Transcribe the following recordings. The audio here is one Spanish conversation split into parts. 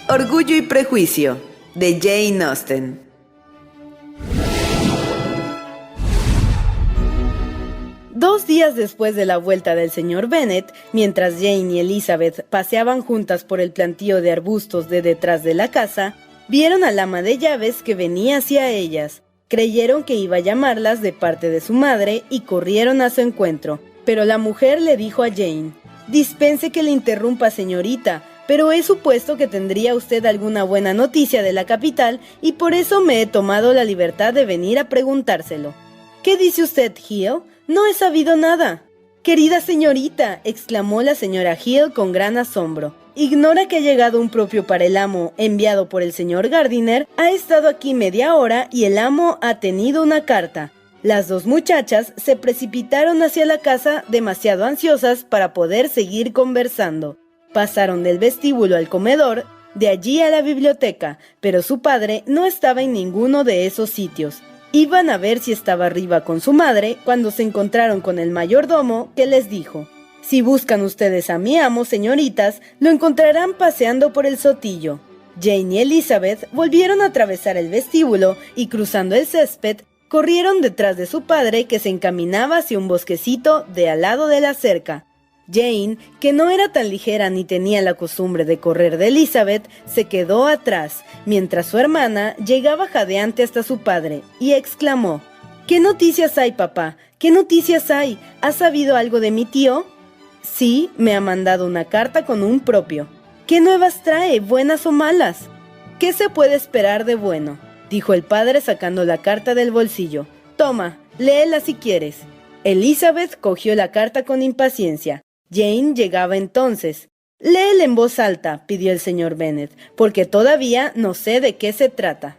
Orgullo y Prejuicio, de Jane Austen. Dos días después de la vuelta del señor Bennet, mientras Jane y Elizabeth paseaban juntas por el plantío de arbustos de detrás de la casa, vieron al ama de llaves que venía hacia ellas. Creyeron que iba a llamarlas de parte de su madre y corrieron a su encuentro. Pero la mujer le dijo a Jane: «Dispense que le interrumpa, señorita, pero he supuesto que tendría usted alguna buena noticia de la capital y por eso me he tomado la libertad de venir a preguntárselo». «¿Qué dice usted, Hill? No he sabido nada». «Querida señorita», exclamó la señora Hill con gran asombro, «¿ignora que ha llegado un propio para el amo, enviado por el señor Gardiner? Ha estado aquí media hora y el amo ha tenido una carta». Las dos muchachas se precipitaron hacia la casa demasiado ansiosas para poder seguir conversando. Pasaron del vestíbulo al comedor, de allí a la biblioteca, pero su padre no estaba en ninguno de esos sitios. Iban a ver si estaba arriba con su madre cuando se encontraron con el mayordomo, que les dijo: «Si buscan ustedes a mi amo, señoritas, lo encontrarán paseando por el sotillo». Jane y Elizabeth volvieron a atravesar el vestíbulo y, cruzando el césped, corrieron detrás de su padre, que se encaminaba hacia un bosquecito de al lado de la cerca. Jane, que no era tan ligera ni tenía la costumbre de correr de Elizabeth, se quedó atrás, mientras su hermana llegaba jadeante hasta su padre, y exclamó: «¿Qué noticias hay, papá? ¿Qué noticias hay? ¿Has sabido algo de mi tío?» «Sí, me ha mandado una carta con un propio». «¿Qué nuevas trae, buenas o malas?» «¿Qué se puede esperar de bueno?», dijo el padre sacando la carta del bolsillo. «Toma, léela si quieres». Elizabeth cogió la carta con impaciencia. Jane llegaba entonces. «Léela en voz alta», pidió el señor Bennet, «porque todavía no sé de qué se trata».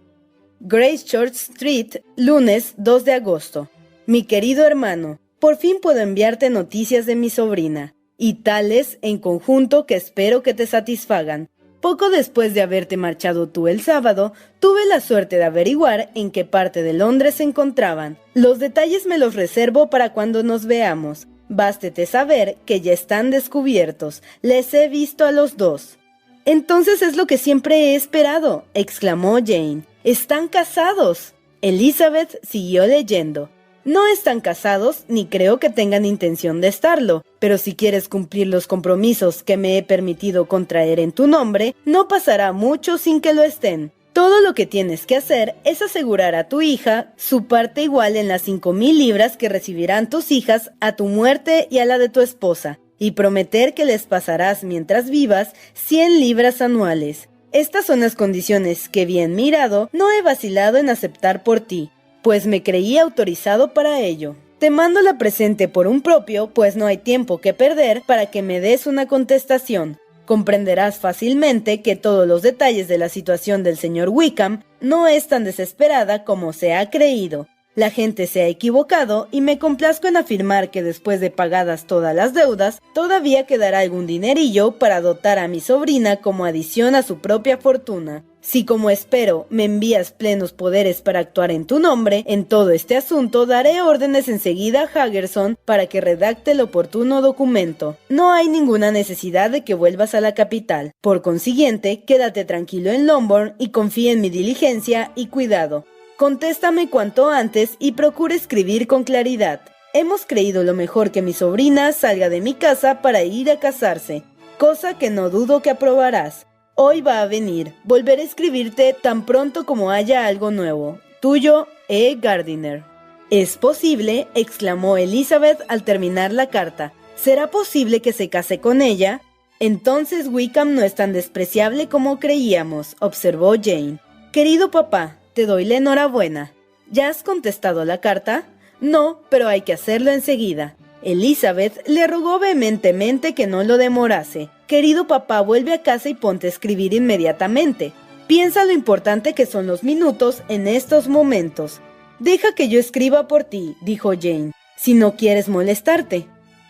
Grace Church Street, lunes 2 de agosto. «Mi querido hermano, por fin puedo enviarte noticias de mi sobrina, y tales en conjunto que espero que te satisfagan. Poco después de haberte marchado tú el sábado, tuve la suerte de averiguar en qué parte de Londres se encontraban. Los detalles me los reservo para cuando nos veamos. Bástete saber que ya están descubiertos. Les he visto a los dos». «Entonces es lo que siempre he esperado», exclamó Jane. «Están casados». Elizabeth siguió leyendo. «No están casados, ni creo que tengan intención de estarlo, pero si quieres cumplir los compromisos que me he permitido contraer en tu nombre, no pasará mucho sin que lo estén. Todo lo que tienes que hacer es asegurar a tu hija su parte igual en las 5,000 libras que recibirán tus hijas a tu muerte y a la de tu esposa, y prometer que les pasarás mientras vivas 100 libras anuales. Estas son las condiciones que, bien mirado, no he vacilado en aceptar por ti, pues me creí autorizado para ello. Te mando la presente por un propio, pues no hay tiempo que perder para que me des una contestación. Comprenderás fácilmente que todos los detalles de la situación del señor Wickham no es tan desesperada como se ha creído. La gente se ha equivocado y me complazco en afirmar que después de pagadas todas las deudas, todavía quedará algún dinerillo para dotar a mi sobrina como adición a su propia fortuna. Si, como espero, me envías plenos poderes para actuar en tu nombre en todo este asunto, daré órdenes enseguida a Haggerson para que redacte el oportuno documento. No hay ninguna necesidad de que vuelvas a la capital. Por consiguiente, quédate tranquilo en Longbourn y confía en mi diligencia y cuidado. Contéstame cuanto antes y procura escribir con claridad. Hemos creído lo mejor que mi sobrina salga de mi casa para ir a casarse, cosa que no dudo que aprobarás. Hoy va a venir. Volveré a escribirte tan pronto como haya algo nuevo. Tuyo, E. Gardiner». «¿Es posible?», exclamó Elizabeth al terminar la carta. «¿Será posible que se case con ella?». «Entonces Wickham no es tan despreciable como creíamos», observó Jane. «Querido papá, te doy la enhorabuena». «¿Ya has contestado la carta?». «No, pero hay que hacerlo enseguida». Elizabeth le rogó vehementemente que no lo demorase. «Querido papá, vuelve a casa y ponte a escribir inmediatamente. Piensa lo importante que son los minutos en estos momentos». «Deja que yo escriba por ti», dijo Jane, «si no quieres molestarte».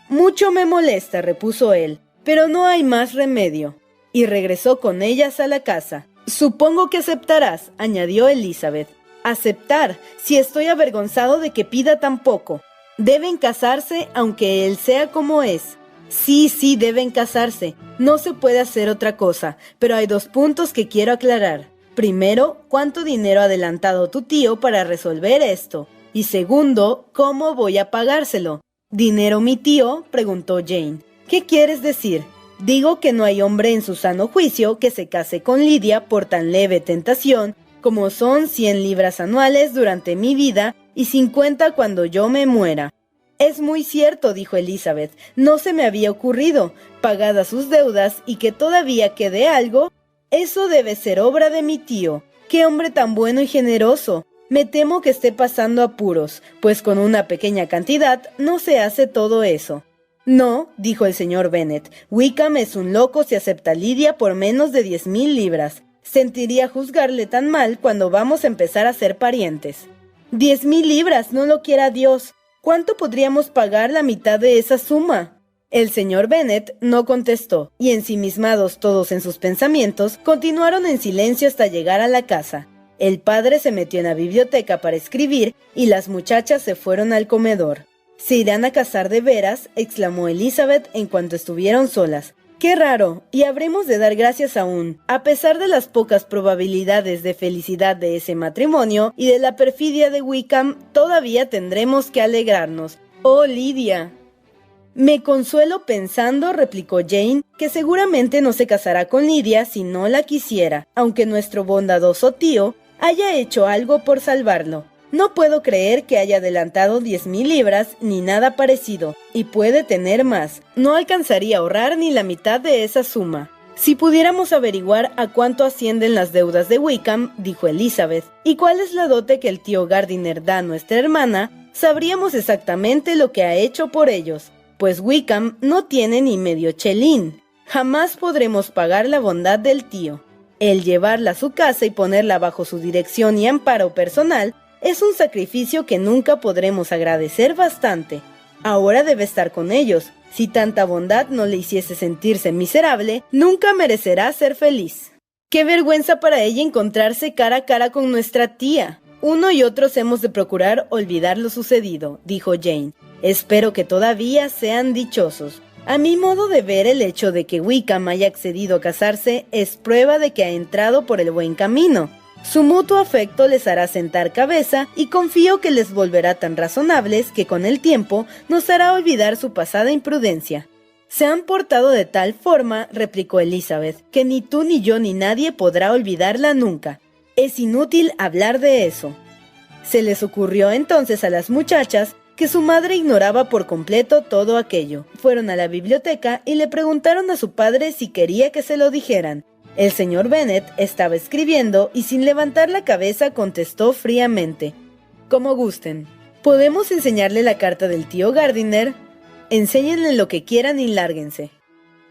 «Mucho me molesta», repuso él, «pero no hay más remedio». Y regresó con ellas a la casa. «Supongo que aceptarás», añadió Elizabeth. «Aceptar, si estoy avergonzado de que pida tan poco. Deben casarse aunque él sea como es». Sí, deben casarse. No se puede hacer otra cosa, pero hay 2 puntos que quiero aclarar. Primero, ¿cuánto dinero ha adelantado tu tío para resolver esto? Y segundo, ¿cómo voy a pagárselo? ¿Dinero mi tío?, preguntó Jane. ¿Qué quieres decir? Digo que no hay hombre en su sano juicio que se case con Lidia por tan leve tentación como son 100 libras anuales durante mi vida y 50 cuando yo me muera. Es muy cierto, dijo Elizabeth, no se me había ocurrido. Pagadas sus deudas y que todavía quede algo, eso debe ser obra de mi tío. ¡Qué hombre tan bueno y generoso! Me temo que esté pasando apuros, pues con una pequeña cantidad no se hace todo eso. No, dijo el señor Bennet, Wickham es un loco si acepta a Lidia por menos de 10,000 libras. Sentiría juzgarle tan mal cuando vamos a empezar a ser parientes. 10,000 libras, no lo quiera Dios. ¿Cuánto podríamos pagar la mitad de esa suma? El señor Bennet no contestó, y ensimismados todos en sus pensamientos, continuaron en silencio hasta llegar a la casa. El padre se metió en la biblioteca para escribir, y las muchachas se fueron al comedor. «¿Se irán a casar de veras?», exclamó Elizabeth en cuanto estuvieron solas. «¡Qué raro! Y habremos de dar gracias aún. A pesar de las pocas probabilidades de felicidad de ese matrimonio y de la perfidia de Wickham, todavía tendremos que alegrarnos. ¡Oh, Lidia!». «Me consuelo pensando», replicó Jane, «que seguramente no se casará con Lidia si no la quisiera, aunque nuestro bondadoso tío haya hecho algo por salvarlo. No puedo creer que haya adelantado 10,000 libras ni nada parecido, y puede tener más. No alcanzaría a ahorrar ni la mitad de esa suma. Si pudiéramos averiguar a cuánto ascienden las deudas de Wickham», dijo Elizabeth, «y cuál es la dote que el tío Gardiner da a nuestra hermana, sabríamos exactamente lo que ha hecho por ellos, pues Wickham no tiene ni medio chelín. Jamás podremos pagar la bondad del tío. El llevarla a su casa y ponerla bajo su dirección y amparo personal es un sacrificio que nunca podremos agradecer bastante. Ahora debe estar con ellos. Si tanta bondad no le hiciese sentirse miserable, nunca merecerá ser feliz. ¡Qué vergüenza para ella encontrarse cara a cara con nuestra tía! Uno y otros hemos de procurar olvidar lo sucedido», dijo Jane. «Espero que todavía sean dichosos. A mi modo de ver, el hecho de que Wickham haya accedido a casarse es prueba de que ha entrado por el buen camino. Su mutuo afecto les hará sentar cabeza y confío que les volverá tan razonables que con el tiempo nos hará olvidar su pasada imprudencia». «Se han portado de tal forma», replicó Elizabeth, «que ni tú ni yo ni nadie podrá olvidarla nunca. Es inútil hablar de eso». Se les ocurrió entonces a las muchachas que su madre ignoraba por completo todo aquello. Fueron a la biblioteca y le preguntaron a su padre si quería que se lo dijeran. El señor Bennet estaba escribiendo y sin levantar la cabeza contestó fríamente: «Como gusten. ¿Podemos enseñarle la carta del tío Gardiner?» «Enséñenle lo que quieran y lárguense».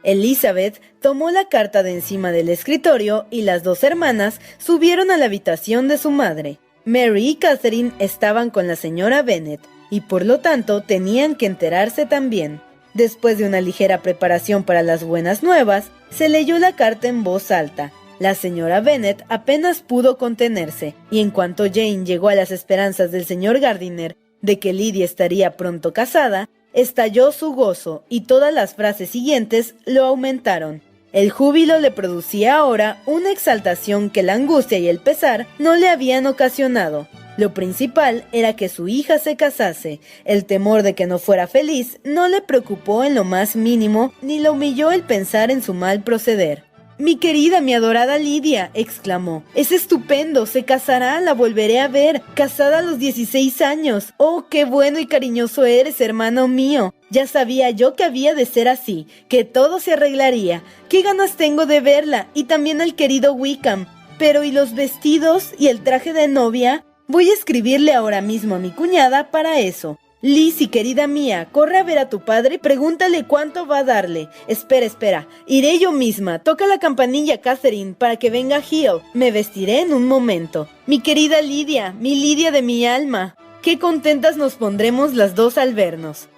Elizabeth tomó la carta de encima del escritorio y las 2 hermanas subieron a la habitación de su madre. Mary y Catherine estaban con la señora Bennet y por lo tanto tenían que enterarse también. Después de una ligera preparación para las buenas nuevas, se leyó la carta en voz alta. La señora Bennet apenas pudo contenerse, y en cuanto Jane llegó a las esperanzas del señor Gardiner de que Lidia estaría pronto casada, estalló su gozo, y todas las frases siguientes lo aumentaron. El júbilo le producía ahora una exaltación que la angustia y el pesar no le habían ocasionado. Lo principal era que su hija se casase. El temor de que no fuera feliz no le preocupó en lo más mínimo, ni lo humilló el pensar en su mal proceder. «Mi querida, mi adorada Lidia», exclamó, «es estupendo, se casará, la volveré a ver, casada a los 16 años. ¡Oh, qué bueno y cariñoso eres, hermano mío! Ya sabía yo que había de ser así, que todo se arreglaría. ¡Qué ganas tengo de verla! Y también al querido Wickham. Pero ¿y los vestidos y el traje de novia? Voy a escribirle ahora mismo a mi cuñada para eso. Lizzie, querida mía, corre a ver a tu padre y pregúntale cuánto va a darle. Espera, iré yo misma. Toca la campanilla, Catherine, para que venga Hill. Me vestiré en un momento. Mi querida Lidia, mi Lidia de mi alma. Qué contentas nos pondremos las 2 al vernos».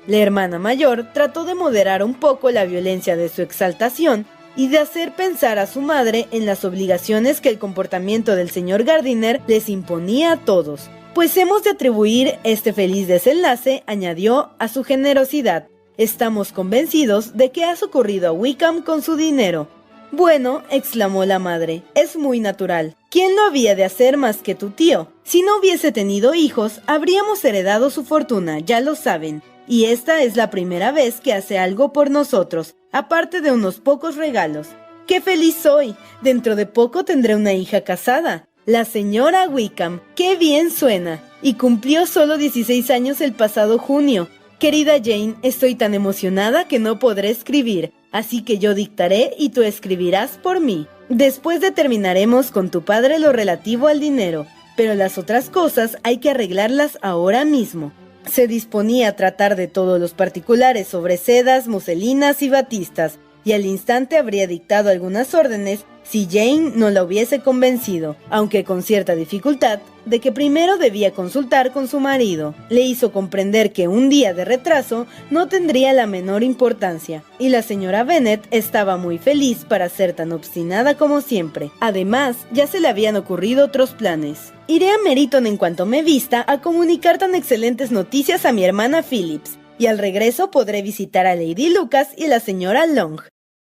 La hermana mayor trató de moderar un poco la violencia de su exaltación y de hacer pensar a su madre en las obligaciones que el comportamiento del señor Gardiner les imponía a todos. «Pues hemos de atribuir este feliz desenlace», añadió, «a su generosidad. Estamos convencidos de que has ocurrido a Wickham con su dinero. Bueno, exclamó la madre, es muy natural. ¿Quién lo había de hacer más que tu tío? Si no hubiese tenido hijos, habríamos heredado su fortuna, ya lo saben. Y esta es la primera vez que hace algo por nosotros, aparte de unos pocos regalos. ¡Qué feliz soy! Dentro de poco tendré una hija casada. La señora Wickham, ¡qué bien suena! Y cumplió solo 16 años el pasado junio. Querida Jane, estoy tan emocionada que no podré escribir, así que yo dictaré y tú escribirás por mí. Después determinaremos con tu padre lo relativo al dinero, pero las otras cosas hay que arreglarlas ahora mismo. Se disponía a tratar de todos los particulares sobre sedas, muselinas y batistas, y al instante habría dictado algunas órdenes si Jane no la hubiese convencido, aunque con cierta dificultad, de que primero debía consultar con su marido. Le hizo comprender que un día de retraso no tendría la menor importancia, y la señora Bennet estaba muy feliz para ser tan obstinada como siempre. Además, ya se le habían ocurrido otros planes. Iré a Meryton en cuanto me vista a comunicar tan excelentes noticias a mi hermana Phillips, y al regreso podré visitar a Lady Lucas y la señora Long.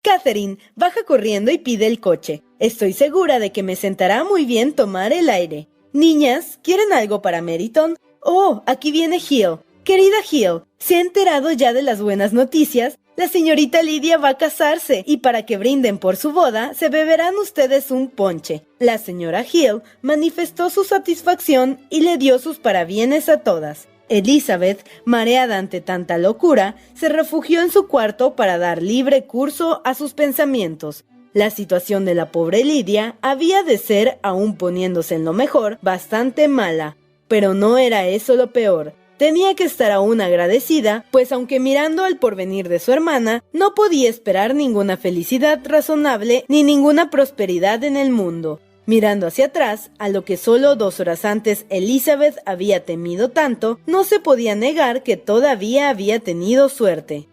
Catherine, baja corriendo y pide el coche. Estoy segura de que me sentará muy bien tomar el aire. Niñas, ¿quieren algo para Meryton? Oh, aquí viene Hill. Querida Hill, ¿se ha enterado ya de las buenas noticias? La señorita Lydia va a casarse y para que brinden por su boda, se beberán ustedes un ponche. La señora Hill manifestó su satisfacción y le dio sus parabienes a todas. Elizabeth, mareada ante tanta locura, se refugió en su cuarto para dar libre curso a sus pensamientos. La situación de la pobre Lydia había de ser, aún poniéndose en lo mejor, bastante mala. Pero no era eso lo peor. Tenía que estar aún agradecida, pues aunque mirando al porvenir de su hermana, no podía esperar ninguna felicidad razonable ni ninguna prosperidad en el mundo. Mirando hacia atrás, a lo que solo 2 horas antes Elizabeth había temido tanto, no se podía negar que todavía había tenido suerte.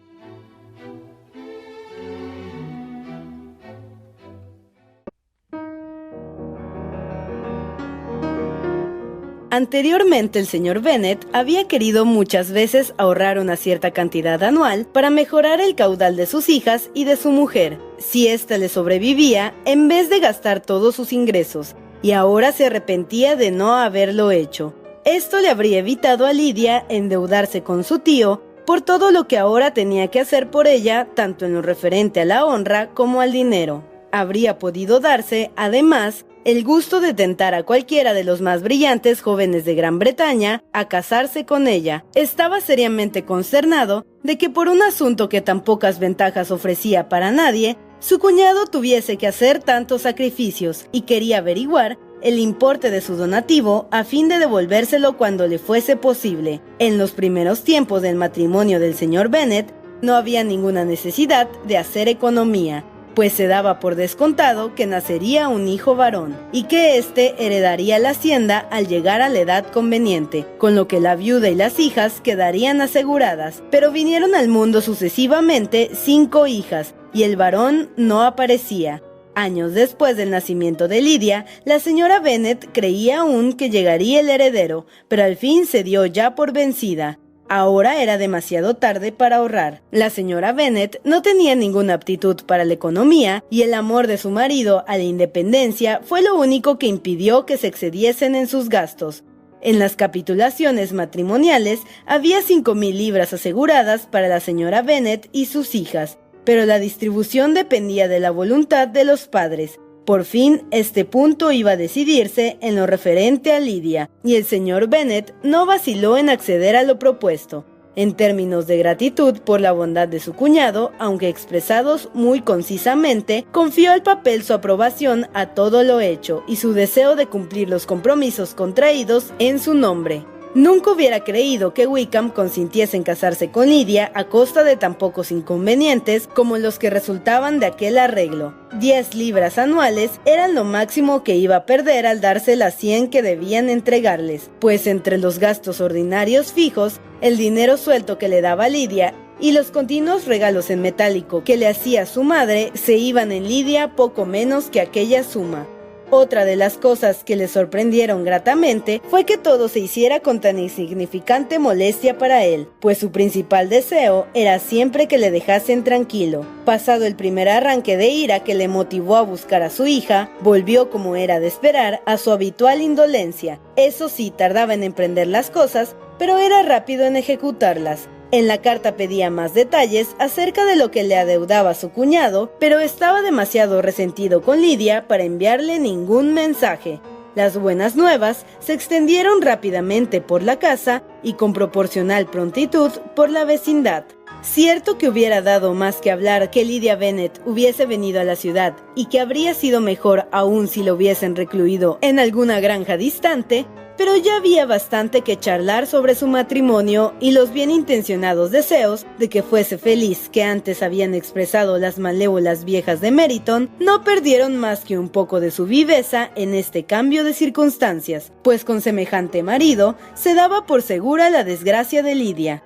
Anteriormente el señor Bennet había querido muchas veces ahorrar una cierta cantidad anual para mejorar el caudal de sus hijas y de su mujer, si ésta le sobrevivía, en vez de gastar todos sus ingresos, y ahora se arrepentía de no haberlo hecho. Esto le habría evitado a Lydia endeudarse con su tío por todo lo que ahora tenía que hacer por ella, tanto en lo referente a la honra como al dinero. Habría podido darse, además, el gusto de tentar a cualquiera de los más brillantes jóvenes de Gran Bretaña a casarse con ella. Estaba seriamente consternado de que por un asunto que tan pocas ventajas ofrecía para nadie, su cuñado tuviese que hacer tantos sacrificios y quería averiguar el importe de su donativo a fin de devolvérselo cuando le fuese posible. En los primeros tiempos del matrimonio del señor Bennet no había ninguna necesidad de hacer economía, pues se daba por descontado que nacería un hijo varón y que éste heredaría la hacienda al llegar a la edad conveniente, con lo que la viuda y las hijas quedarían aseguradas. Pero vinieron al mundo sucesivamente 5 hijas y el varón no aparecía. Años después del nacimiento de Lydia, la señora Bennet creía aún que llegaría el heredero, pero al fin se dio ya por vencida. Ahora era demasiado tarde para ahorrar. La señora Bennet no tenía ninguna aptitud para la economía y el amor de su marido a la independencia fue lo único que impidió que se excediesen en sus gastos. En las capitulaciones matrimoniales había 5,000 libras aseguradas para la señora Bennet y sus hijas, pero la distribución dependía de la voluntad de los padres. Por fin, este punto iba a decidirse en lo referente a Lydia, y el señor Bennet no vaciló en acceder a lo propuesto. En términos de gratitud por la bondad de su cuñado, aunque expresados muy concisamente, confió al papel su aprobación a todo lo hecho y su deseo de cumplir los compromisos contraídos en su nombre. Nunca hubiera creído que Wickham consintiese en casarse con Lydia a costa de tan pocos inconvenientes como los que resultaban de aquel arreglo. 10 libras anuales eran lo máximo que iba a perder al darse las 100 que debían entregarles, pues entre los gastos ordinarios fijos, el dinero suelto que le daba Lydia y los continuos regalos en metálico que le hacía su madre, se iban en Lydia poco menos que aquella suma. Otra de las cosas que le sorprendieron gratamente fue que todo se hiciera con tan insignificante molestia para él, pues su principal deseo era siempre que le dejasen tranquilo. Pasado el primer arranque de ira que le motivó a buscar a su hija, volvió, como era de esperar, a su habitual indolencia. Eso sí, tardaba en emprender las cosas, pero era rápido en ejecutarlas. En la carta pedía más detalles acerca de lo que le adeudaba su cuñado, pero estaba demasiado resentido con Lidia para enviarle ningún mensaje. Las buenas nuevas se extendieron rápidamente por la casa y con proporcional prontitud por la vecindad. Cierto que hubiera dado más que hablar que Lydia Bennet hubiese venido a la ciudad y que habría sido mejor aún si lo hubiesen recluido en alguna granja distante, pero ya había bastante que charlar sobre su matrimonio y los bien intencionados deseos de que fuese feliz que antes habían expresado las malévolas viejas de Meryton no perdieron más que un poco de su viveza en este cambio de circunstancias, pues con semejante marido se daba por segura la desgracia de Lidia.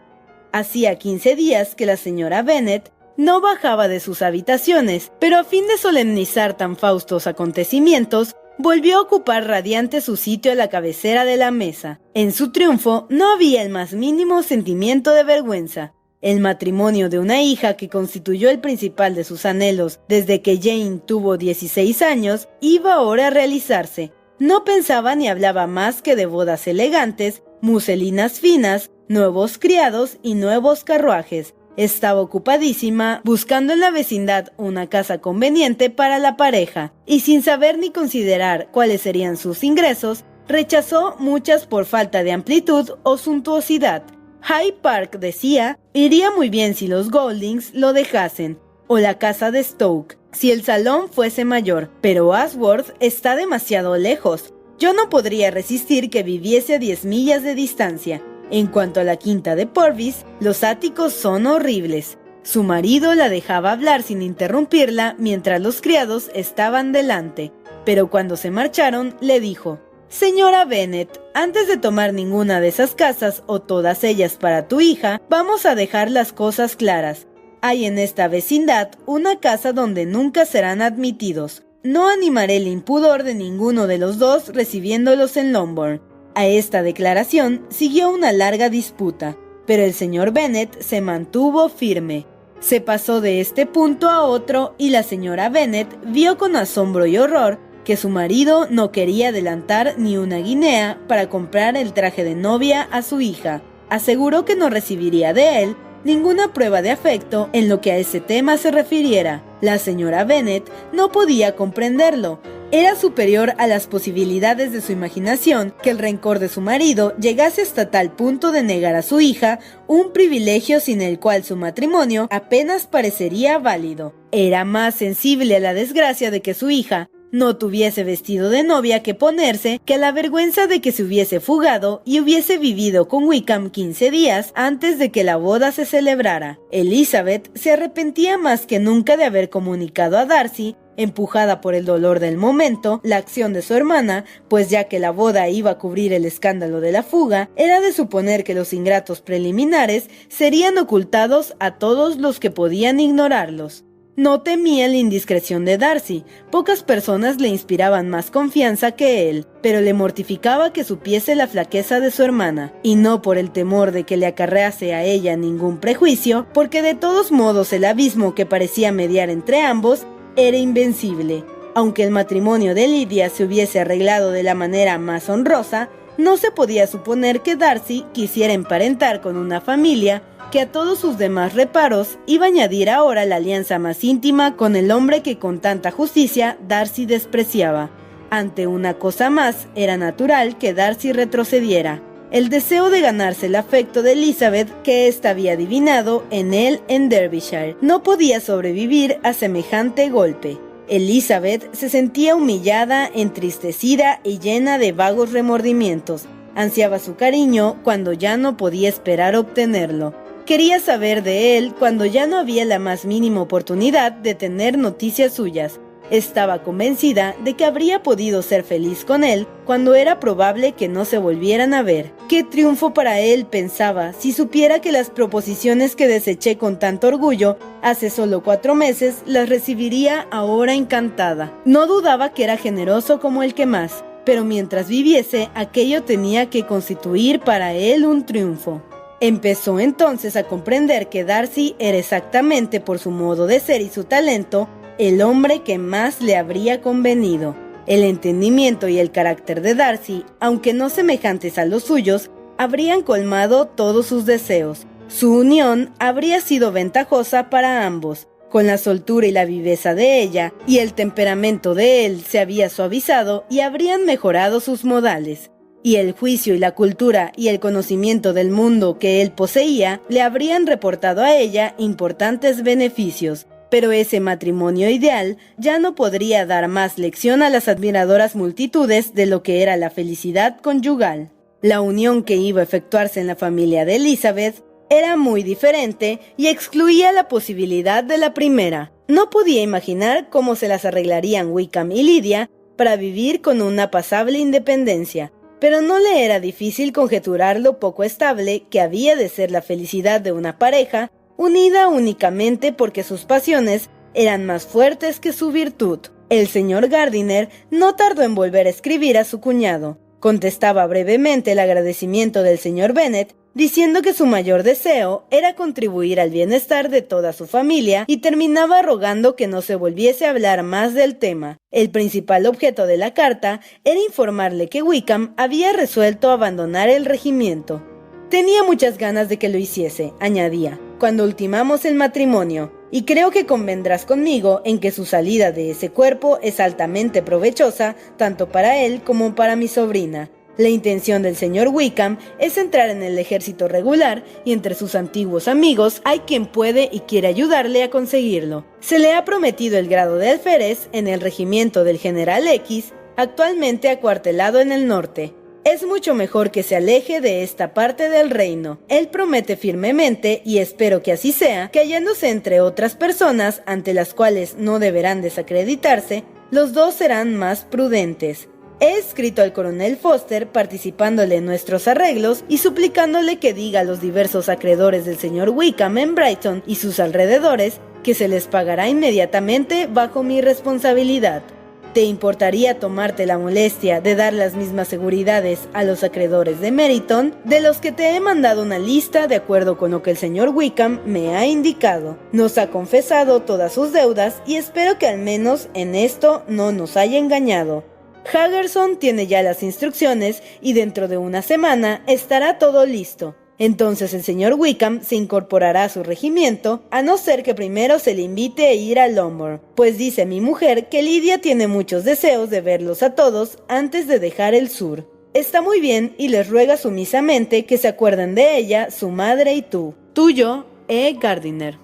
Hacía 15 días que la señora Bennet no bajaba de sus habitaciones, pero a fin de solemnizar tan faustos acontecimientos, volvió a ocupar radiante su sitio a la cabecera de la mesa. En su triunfo no había el más mínimo sentimiento de vergüenza. El matrimonio de una hija que constituyó el principal de sus anhelos desde que Jane tuvo 16 años, iba ahora a realizarse. No pensaba ni hablaba más que de bodas elegantes, muselinas finas, nuevos criados y nuevos carruajes. Estaba ocupadísima buscando en la vecindad una casa conveniente para la pareja, y sin saber ni considerar cuáles serían sus ingresos, rechazó muchas por falta de amplitud o suntuosidad. Hyde Park, decía, iría muy bien si los Goldings lo dejasen, o la casa de Stoke, si el salón fuese mayor, pero Ashworth está demasiado lejos. Yo no podría resistir que viviese a 10 millas de distancia. En cuanto a la quinta de Purvis, los áticos son horribles. Su marido la dejaba hablar sin interrumpirla mientras los criados estaban delante, pero cuando se marcharon le dijo: «Señora Bennet, antes de tomar ninguna de esas casas o todas ellas para tu hija, vamos a dejar las cosas claras. Hay en esta vecindad una casa donde nunca serán admitidos. No animaré el impudor de ninguno de los dos recibiéndolos en Longbourn». A esta declaración siguió una larga disputa, pero el señor Bennet se mantuvo firme. Se pasó de este punto a otro y la señora Bennet vio con asombro y horror que su marido no quería adelantar ni una guinea para comprar el traje de novia a su hija. Aseguró que no recibiría de él ninguna prueba de afecto en lo que a ese tema se refiriera. La señora Bennet no podía comprenderlo. Era superior a las posibilidades de su imaginación que el rencor de su marido llegase hasta tal punto de negar a su hija un privilegio sin el cual su matrimonio apenas parecería válido. Era más sensible a la desgracia de que su hija no tuviese vestido de novia que ponerse que a la vergüenza de que se hubiese fugado y hubiese vivido con Wickham 15 días antes de que la boda se celebrara. Elizabeth se arrepentía más que nunca de haber comunicado a Darcy, empujada por el dolor del momento, la acción de su hermana, pues ya que la boda iba a cubrir el escándalo de la fuga, era de suponer que los ingratos preliminares serían ocultados a todos los que podían ignorarlos. No temía la indiscreción de Darcy, pocas personas le inspiraban más confianza que él, pero le mortificaba que supiese la flaqueza de su hermana, y no por el temor de que le acarrease a ella ningún prejuicio, porque de todos modos el abismo que parecía mediar entre ambos era invencible. Aunque el matrimonio de Lidia se hubiese arreglado de la manera más honrosa, no se podía suponer que Darcy quisiera emparentar con una familia que a todos sus demás reparos iba a añadir ahora la alianza más íntima con el hombre que con tanta justicia Darcy despreciaba. Ante una cosa más, era natural que Darcy retrocediera. El deseo de ganarse el afecto de Elizabeth, que ésta había adivinado en él en Derbyshire, no podía sobrevivir a semejante golpe. Elizabeth se sentía humillada, entristecida y llena de vagos remordimientos. Ansiaba su cariño cuando ya no podía esperar obtenerlo. Quería saber de él cuando ya no había la más mínima oportunidad de tener noticias suyas. Estaba convencida de que habría podido ser feliz con él cuando era probable que no se volvieran a ver. Qué triunfo para él, pensaba, si supiera que las proposiciones que deseché con tanto orgullo hace solo 4 meses las recibiría ahora encantada. No dudaba que era generoso como el que más, pero mientras viviese, aquello tenía que constituir para él un triunfo. Empezó entonces a comprender que Darcy era exactamente por su modo de ser y su talento el hombre que más le habría convenido. El entendimiento y el carácter de Darcy, aunque no semejantes a los suyos, habrían colmado todos sus deseos. Su unión habría sido ventajosa para ambos. Con la soltura y la viveza de ella, y el temperamento de él se había suavizado y habrían mejorado sus modales. Y el juicio y la cultura y el conocimiento del mundo que él poseía le habrían reportado a ella importantes beneficios. Pero ese matrimonio ideal ya no podría dar más lección a las admiradoras multitudes de lo que era la felicidad conyugal. La unión que iba a efectuarse en la familia de Elizabeth era muy diferente y excluía la posibilidad de la primera. No podía imaginar cómo se las arreglarían Wickham y Lydia para vivir con una pasable independencia, pero no le era difícil conjeturar lo poco estable que había de ser la felicidad de una pareja unida únicamente porque sus pasiones eran más fuertes que su virtud. El señor Gardiner no tardó en volver a escribir a su cuñado. Contestaba brevemente el agradecimiento del señor Bennet, diciendo que su mayor deseo era contribuir al bienestar de toda su familia y terminaba rogando que no se volviese a hablar más del tema. El principal objeto de la carta era informarle que Wickham había resuelto abandonar el regimiento. Tenía muchas ganas de que lo hiciese, añadía, cuando ultimamos el matrimonio, y creo que convendrás conmigo en que su salida de ese cuerpo es altamente provechosa tanto para él como para mi sobrina. La intención del señor Wickham es entrar en el ejército regular y entre sus antiguos amigos hay quien puede y quiere ayudarle a conseguirlo. Se le ha prometido el grado de alférez en el regimiento del general X, actualmente acuartelado en el norte. Es mucho mejor que se aleje de esta parte del reino. Él promete firmemente, y espero que así sea, que hallándose entre otras personas ante las cuales no deberán desacreditarse, los dos serán más prudentes. He escrito al coronel Foster participándole en nuestros arreglos y suplicándole que diga a los diversos acreedores del señor Wickham en Brighton y sus alrededores que se les pagará inmediatamente bajo mi responsabilidad. ¿Te importaría tomarte la molestia de dar las mismas seguridades a los acreedores de Meryton, de los que te he mandado una lista de acuerdo con lo que el señor Wickham me ha indicado? Nos ha confesado todas sus deudas y espero que al menos en esto no nos haya engañado. Haggerson tiene ya las instrucciones y dentro de una semana estará todo listo. Entonces el señor Wickham se incorporará a su regimiento, a no ser que primero se le invite a ir a Longbourn, pues dice mi mujer que Lydia tiene muchos deseos de verlos a todos antes de dejar el sur. Está muy bien y les ruega sumisamente que se acuerden de ella, su madre y tú. Tuyo, E. Gardiner.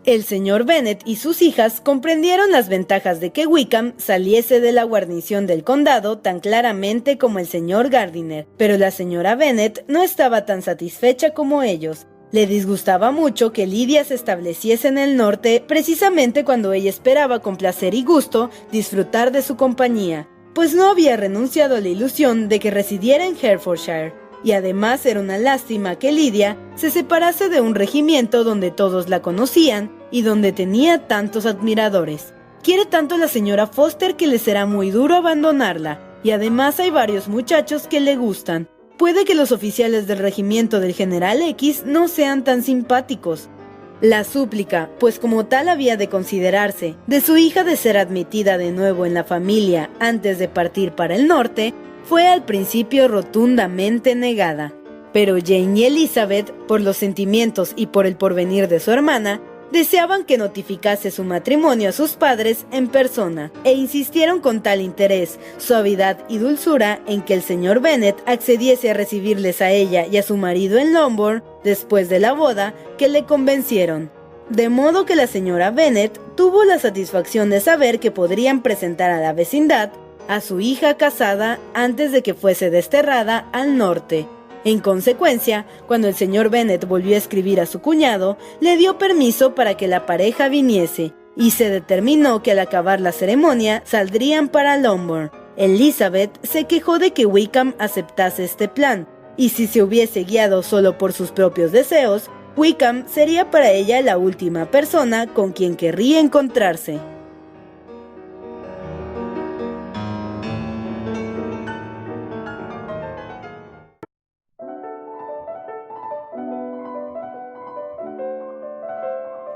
El señor Bennet y sus hijas comprendieron las ventajas de que Wickham saliese de la guarnición del condado tan claramente como el señor Gardiner, pero la señora Bennet no estaba tan satisfecha como ellos. Le disgustaba mucho que Lydia se estableciese en el norte precisamente cuando ella esperaba con placer y gusto disfrutar de su compañía, pues no había renunciado a la ilusión de que residiera en Hertfordshire. Y además era una lástima que Lydia se separase de un regimiento donde todos la conocían y donde tenía tantos admiradores. Quiere tanto la señora Foster que le será muy duro abandonarla, y además hay varios muchachos que le gustan. Puede que los oficiales del regimiento del general X no sean tan simpáticos. La súplica, pues como tal había de considerarse, de su hija de ser admitida de nuevo en la familia antes de partir para el norte, fue al principio rotundamente negada. Pero Jane y Elizabeth, por los sentimientos y por el porvenir de su hermana, deseaban que notificase su matrimonio a sus padres en persona, e insistieron con tal interés, suavidad y dulzura en que el señor Bennet accediese a recibirles a ella y a su marido en Longbourn después de la boda, que le convencieron. De modo que la señora Bennet tuvo la satisfacción de saber que podrían presentar a la vecindad a su hija casada antes de que fuese desterrada al norte. En consecuencia, cuando el señor Bennet volvió a escribir a su cuñado, le dio permiso para que la pareja viniese, y se determinó que al acabar la ceremonia saldrían para Longbourn. Elizabeth se quejó de que Wickham aceptase este plan, y si se hubiese guiado solo por sus propios deseos, Wickham sería para ella la última persona con quien querría encontrarse.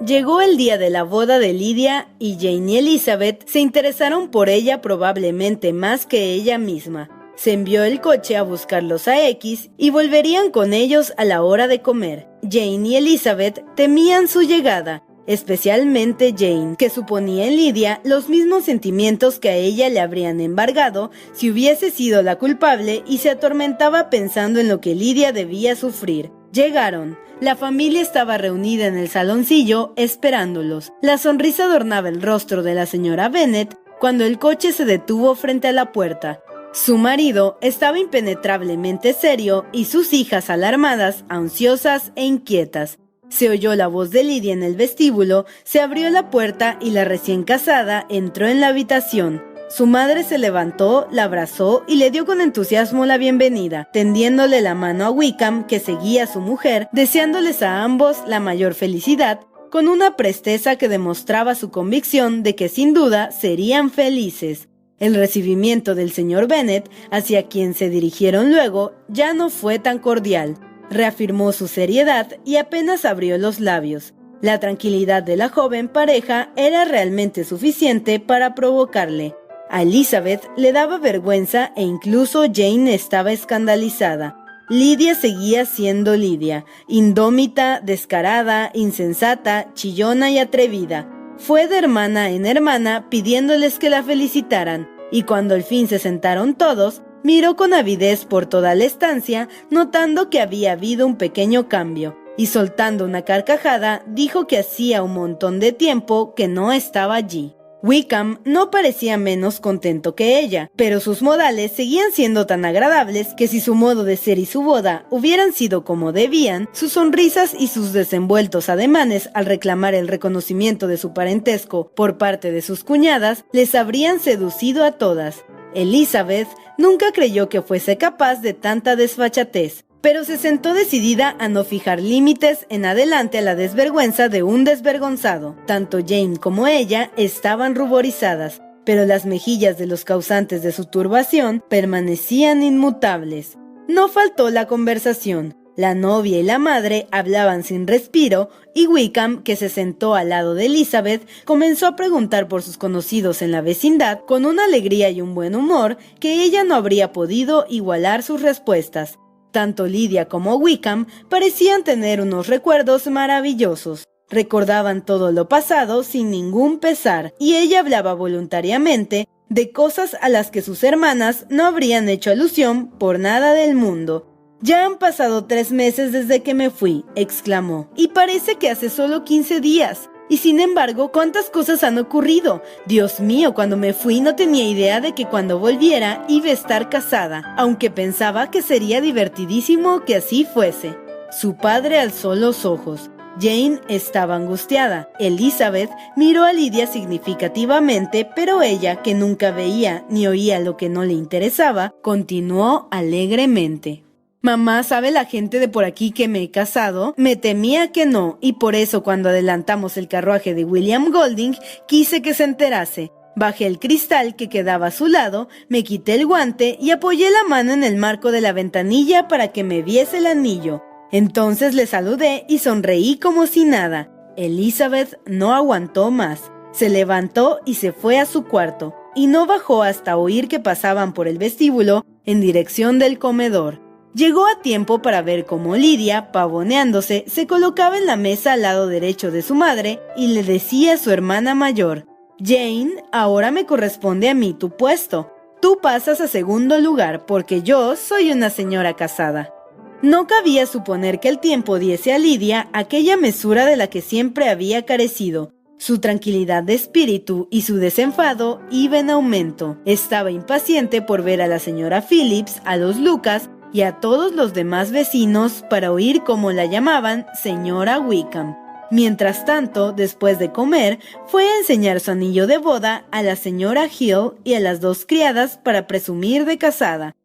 Llegó el día de la boda de Lydia y Jane y Elizabeth se interesaron por ella probablemente más que ella misma. Se envió el coche a buscarlos a X y volverían con ellos a la hora de comer. Jane y Elizabeth temían su llegada, especialmente Jane, que suponía en Lydia los mismos sentimientos que a ella le habrían embargado si hubiese sido la culpable y se atormentaba pensando en lo que Lydia debía sufrir. Llegaron. La familia estaba reunida en el saloncillo esperándolos. La sonrisa adornaba el rostro de la señora Bennet cuando el coche se detuvo frente a la puerta. Su marido estaba impenetrablemente serio y sus hijas alarmadas, ansiosas e inquietas. Se oyó la voz de Lydia en el vestíbulo, se abrió la puerta y la recién casada entró en la habitación. Su madre se levantó, la abrazó y le dio con entusiasmo la bienvenida, tendiéndole la mano a Wickham, que seguía a su mujer, deseándoles a ambos la mayor felicidad, con una presteza que demostraba su convicción de que sin duda serían felices. El recibimiento del señor Bennet, hacia quien se dirigieron luego, ya no fue tan cordial. Reafirmó su seriedad y apenas abrió los labios. La tranquilidad de la joven pareja era realmente suficiente para provocarle. A Elizabeth le daba vergüenza e incluso Jane estaba escandalizada. Lydia seguía siendo Lydia, indómita, descarada, insensata, chillona y atrevida. Fue de hermana en hermana pidiéndoles que la felicitaran, y cuando al fin se sentaron todos, miró con avidez por toda la estancia, notando que había habido un pequeño cambio, y soltando una carcajada, dijo que hacía un montón de tiempo que no estaba allí. Wickham no parecía menos contento que ella, pero sus modales seguían siendo tan agradables que si su modo de ser y su boda hubieran sido como debían, sus sonrisas y sus desenvueltos ademanes al reclamar el reconocimiento de su parentesco por parte de sus cuñadas les habrían seducido a todas. Elizabeth nunca creyó que fuese capaz de tanta desfachatez, pero se sentó decidida a no fijar límites en adelante a la desvergüenza de un desvergonzado. Tanto Jane como ella estaban ruborizadas, pero las mejillas de los causantes de su turbación permanecían inmutables. No faltó la conversación. La novia y la madre hablaban sin respiro y Wickham, que se sentó al lado de Elizabeth, comenzó a preguntar por sus conocidos en la vecindad con una alegría y un buen humor que ella no habría podido igualar sus respuestas. Tanto Lydia como Wickham parecían tener unos recuerdos maravillosos. Recordaban todo lo pasado sin ningún pesar, y ella hablaba voluntariamente de cosas a las que sus hermanas no habrían hecho alusión por nada del mundo. «Ya han pasado 3 meses desde que me fui», exclamó, «y parece que hace solo 15 días. Y sin embargo, ¿cuántas cosas han ocurrido? Dios mío, cuando me fui no tenía idea de que cuando volviera iba a estar casada, aunque pensaba que sería divertidísimo que así fuese». Su padre alzó los ojos. Jane estaba angustiada. Elizabeth miró a Lydia significativamente, pero ella, que nunca veía ni oía lo que no le interesaba, continuó alegremente. «Mamá, ¿sabe la gente de por aquí que me he casado? Me temía que no, y por eso cuando adelantamos el carruaje de William Golding, quise que se enterase. Bajé el cristal que quedaba a su lado, me quité el guante y apoyé la mano en el marco de la ventanilla para que me viese el anillo. Entonces le saludé y sonreí como si nada». Elizabeth no aguantó más. Se levantó y se fue a su cuarto, y no bajó hasta oír que pasaban por el vestíbulo en dirección del comedor. Llegó a tiempo para ver cómo Lydia, pavoneándose, se colocaba en la mesa al lado derecho de su madre y le decía a su hermana mayor: «Jane, ahora me corresponde a mí tu puesto. Tú pasas a segundo lugar porque yo soy una señora casada». No cabía suponer que el tiempo diese a Lydia aquella mesura de la que siempre había carecido. Su tranquilidad de espíritu y su desenfado iba en aumento. Estaba impaciente por ver a la señora Phillips, a los Lucas y a todos los demás vecinos para oír cómo la llamaban señora Wickham. Mientras tanto, después de comer, fue a enseñar su anillo de boda a la señora Hill y a las 2 criadas para presumir de casada.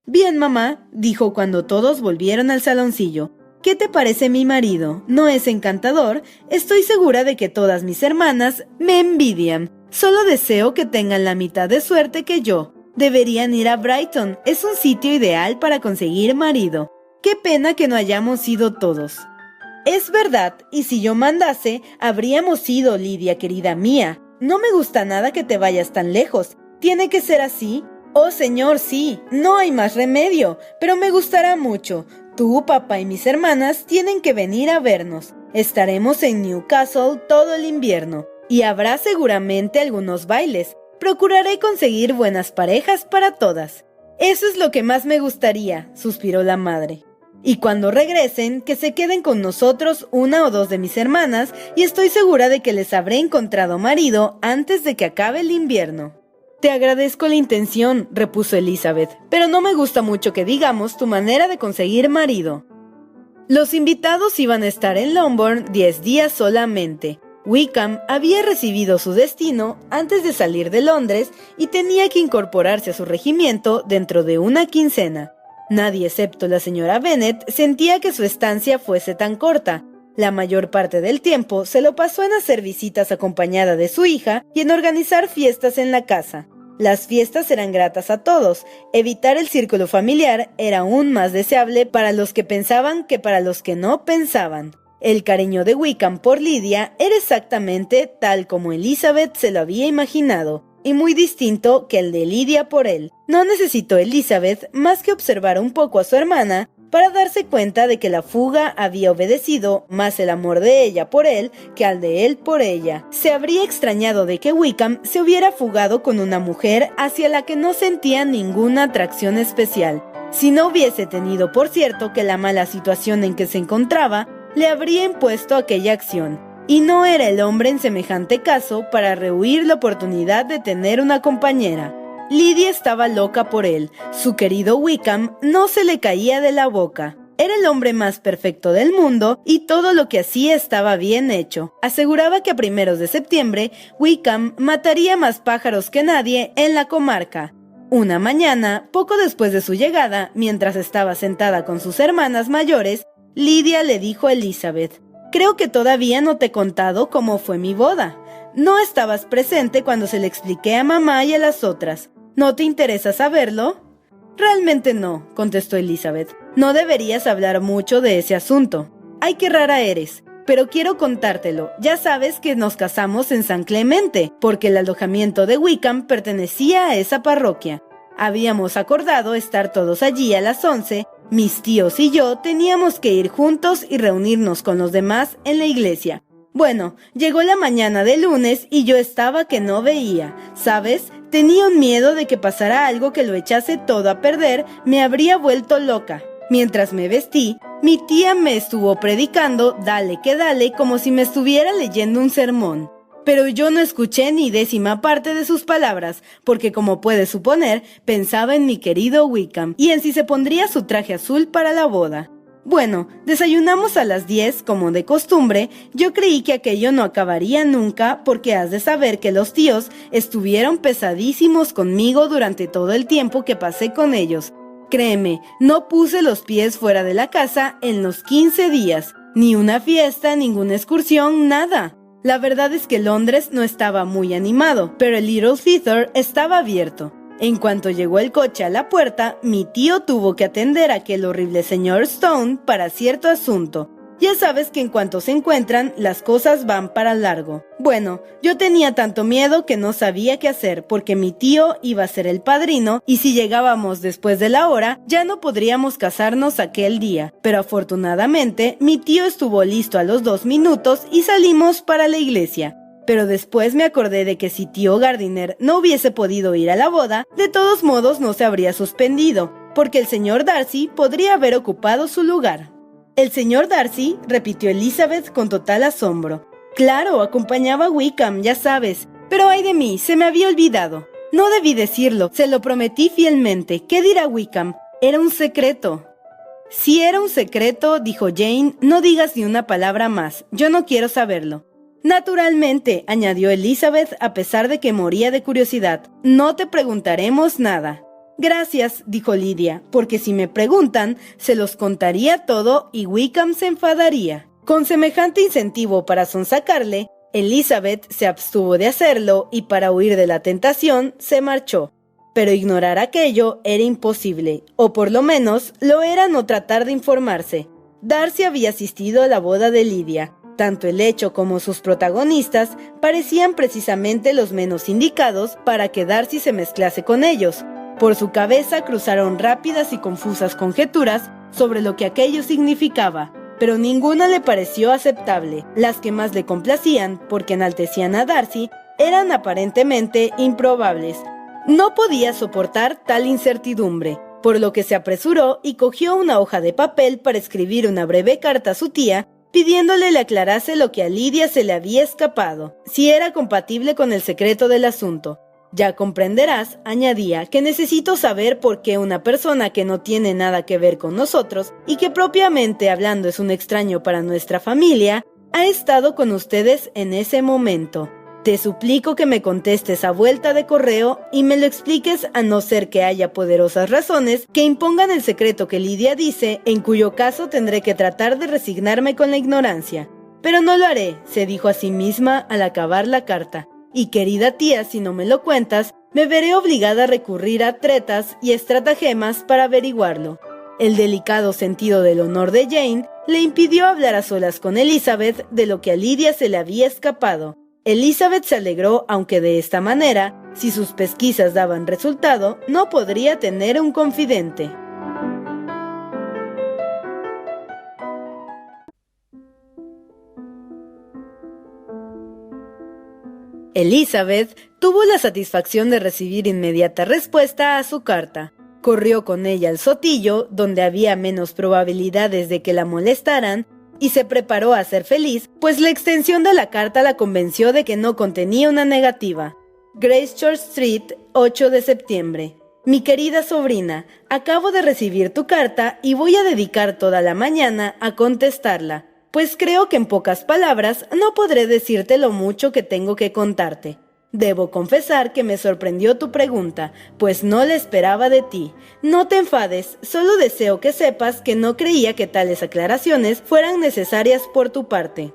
Bien, mamá, dijo cuando todos volvieron al saloncillo. ¿Qué te parece mi marido? ¿No es encantador? Estoy segura de que todas mis hermanas me envidian. Solo deseo que tengan la mitad de suerte que yo. Deberían ir a Brighton. Es un sitio ideal para conseguir marido. Qué pena que no hayamos ido todos. Es verdad, y si yo mandase, habríamos ido, Lidia, querida mía. No me gusta nada que te vayas tan lejos. ¿Tiene que ser así? Oh, señor, sí. No hay más remedio, pero me gustará mucho. Tú, papá y mis hermanas tienen que venir a vernos. Estaremos en Newcastle todo el invierno, y habrá seguramente algunos bailes. Procuraré conseguir buenas parejas para todas. Eso es lo que más me gustaría, suspiró la madre. Y cuando regresen, que se queden con nosotros una o dos de mis hermanas, y estoy segura de que les habré encontrado marido antes de que acabe el invierno. Te agradezco la intención, repuso Elizabeth, pero no me gusta mucho que digamos tu manera de conseguir marido. Los invitados iban a estar en Longbourn 10 días solamente. Wickham había recibido su destino antes de salir de Londres y tenía que incorporarse a su regimiento dentro de una quincena. Nadie excepto la señora Bennet sentía que su estancia fuese tan corta. La mayor parte del tiempo se lo pasó en hacer visitas acompañada de su hija y en organizar fiestas en la casa. Las fiestas eran gratas a todos. Evitar el círculo familiar era aún más deseable para los que pensaban que para los que no pensaban. El cariño de Wickham por Lidia era exactamente tal como Elizabeth se lo había imaginado, y muy distinto que el de Lidia por él. No necesitó Elizabeth más que observar un poco a su hermana para darse cuenta de que la fuga había obedecido más el amor de ella por él que al de él por ella. Se habría extrañado de que Wickham se hubiera fugado con una mujer hacia la que no sentía ninguna atracción especial, si no hubiese tenido por cierto que la mala situación en que se encontraba le habría impuesto aquella acción, y no era el hombre en semejante caso para rehuir la oportunidad de tener una compañera. Lidia estaba loca por él. Su querido Wickham no se le caía de la boca. Era el hombre más perfecto del mundo y todo lo que hacía estaba bien hecho. Aseguraba que a primeros de septiembre Wickham mataría más pájaros que nadie en la comarca. Una mañana, poco después de su llegada, mientras estaba sentada con sus hermanas mayores, Lidia le dijo a Elizabeth: «Creo que todavía no te he contado cómo fue mi boda. No estabas presente cuando se le expliqué a mamá y a las otras. ¿No te interesa saberlo?» «Realmente no», contestó Elizabeth. «No deberías hablar mucho de ese asunto. ¡Ay, qué rara eres! Pero quiero contártelo. Ya sabes que nos casamos en San Clemente, porque el alojamiento de Wickham pertenecía a esa parroquia. Habíamos acordado estar todos allí a las 11. Mis tíos y yo teníamos que ir juntos y reunirnos con los demás en la iglesia. Bueno, llegó la mañana del lunes y yo estaba que no veía. ¿Sabes? Tenía un miedo de que pasara algo que lo echase todo a perder. Me habría vuelto loca. Mientras me vestí, mi tía me estuvo predicando, dale que dale, como si me estuviera leyendo un sermón. Pero yo no escuché ni décima parte de sus palabras, porque como puedes suponer, pensaba en mi querido Wickham y en si se pondría su traje azul para la boda. Bueno, desayunamos a las 10, como de costumbre. Yo creí que aquello no acabaría nunca, porque has de saber que los tíos estuvieron pesadísimos conmigo durante todo el tiempo que pasé con ellos. Créeme, no puse los pies fuera de la casa en los 15 días. Ni una fiesta, ninguna excursión, nada. La verdad es que Londres no estaba muy animado, pero el Little Theatre estaba abierto. En cuanto llegó el coche a la puerta, mi tío tuvo que atender a aquel horrible señor Stone para cierto asunto. Ya sabes que en cuanto se encuentran, las cosas van para largo. Bueno, yo tenía tanto miedo que no sabía qué hacer, porque mi tío iba a ser el padrino, y si llegábamos después de la hora, ya no podríamos casarnos aquel día. Pero afortunadamente, mi tío estuvo listo a los 2 minutos y salimos para la iglesia. Pero después me acordé de que si tío Gardiner no hubiese podido ir a la boda, de todos modos no se habría suspendido, porque el señor Darcy podría haber ocupado su lugar. «¿El señor Darcy?», repitió Elizabeth con total asombro. «Claro, acompañaba a Wickham, ya sabes. Pero ay de mí, se me había olvidado. No debí decirlo, se lo prometí fielmente. ¿Qué dirá Wickham? Era un secreto». «Si era un secreto», dijo Jane, «no digas ni una palabra más. Yo no quiero saberlo». «Naturalmente», añadió Elizabeth a pesar de que moría de curiosidad. «No te preguntaremos nada». Gracias, dijo Lidia, porque si me preguntan, se los contaría todo y Wickham se enfadaría. Con semejante incentivo para sonsacarle, Elizabeth se abstuvo de hacerlo y para huir de la tentación se marchó. Pero ignorar aquello era imposible, o por lo menos lo era no tratar de informarse. Darcy había asistido a la boda de Lidia. Tanto el hecho como sus protagonistas parecían precisamente los menos indicados para que Darcy se mezclase con ellos. Por su cabeza cruzaron rápidas y confusas conjeturas sobre lo que aquello significaba, pero ninguna le pareció aceptable. Las que más le complacían, porque enaltecían a Darcy, eran aparentemente improbables. No podía soportar tal incertidumbre, por lo que se apresuró y cogió una hoja de papel para escribir una breve carta a su tía, pidiéndole le aclarase lo que a Lidia se le había escapado, si era compatible con el secreto del asunto. Ya comprenderás, añadía, que necesito saber por qué una persona que no tiene nada que ver con nosotros y que propiamente hablando es un extraño para nuestra familia, ha estado con ustedes en ese momento. Te suplico que me contestes a vuelta de correo y me lo expliques a no ser que haya poderosas razones que impongan el secreto que Lidia dice, en cuyo caso tendré que tratar de resignarme con la ignorancia. Pero no lo haré, se dijo a sí misma al acabar la carta. Y querida tía, si no me lo cuentas, me veré obligada a recurrir a tretas y estratagemas para averiguarlo. El delicado sentido del honor de Jane le impidió hablar a solas con Elizabeth de lo que a Lidia se le había escapado. Elizabeth se alegró, aunque de esta manera, si sus pesquisas daban resultado, no podría tener un confidente. Elizabeth tuvo la satisfacción de recibir inmediata respuesta a su carta. Corrió con ella al sotillo, donde había menos probabilidades de que la molestaran, y se preparó a ser feliz, pues la extensión de la carta la convenció de que no contenía una negativa. Gracechurch Street, 8 de septiembre. Mi querida sobrina, acabo de recibir tu carta y voy a dedicar toda la mañana a contestarla, pues creo que en pocas palabras no podré decirte lo mucho que tengo que contarte. Debo confesar que me sorprendió tu pregunta, pues no la esperaba de ti. No te enfades, solo deseo que sepas que no creía que tales aclaraciones fueran necesarias por tu parte.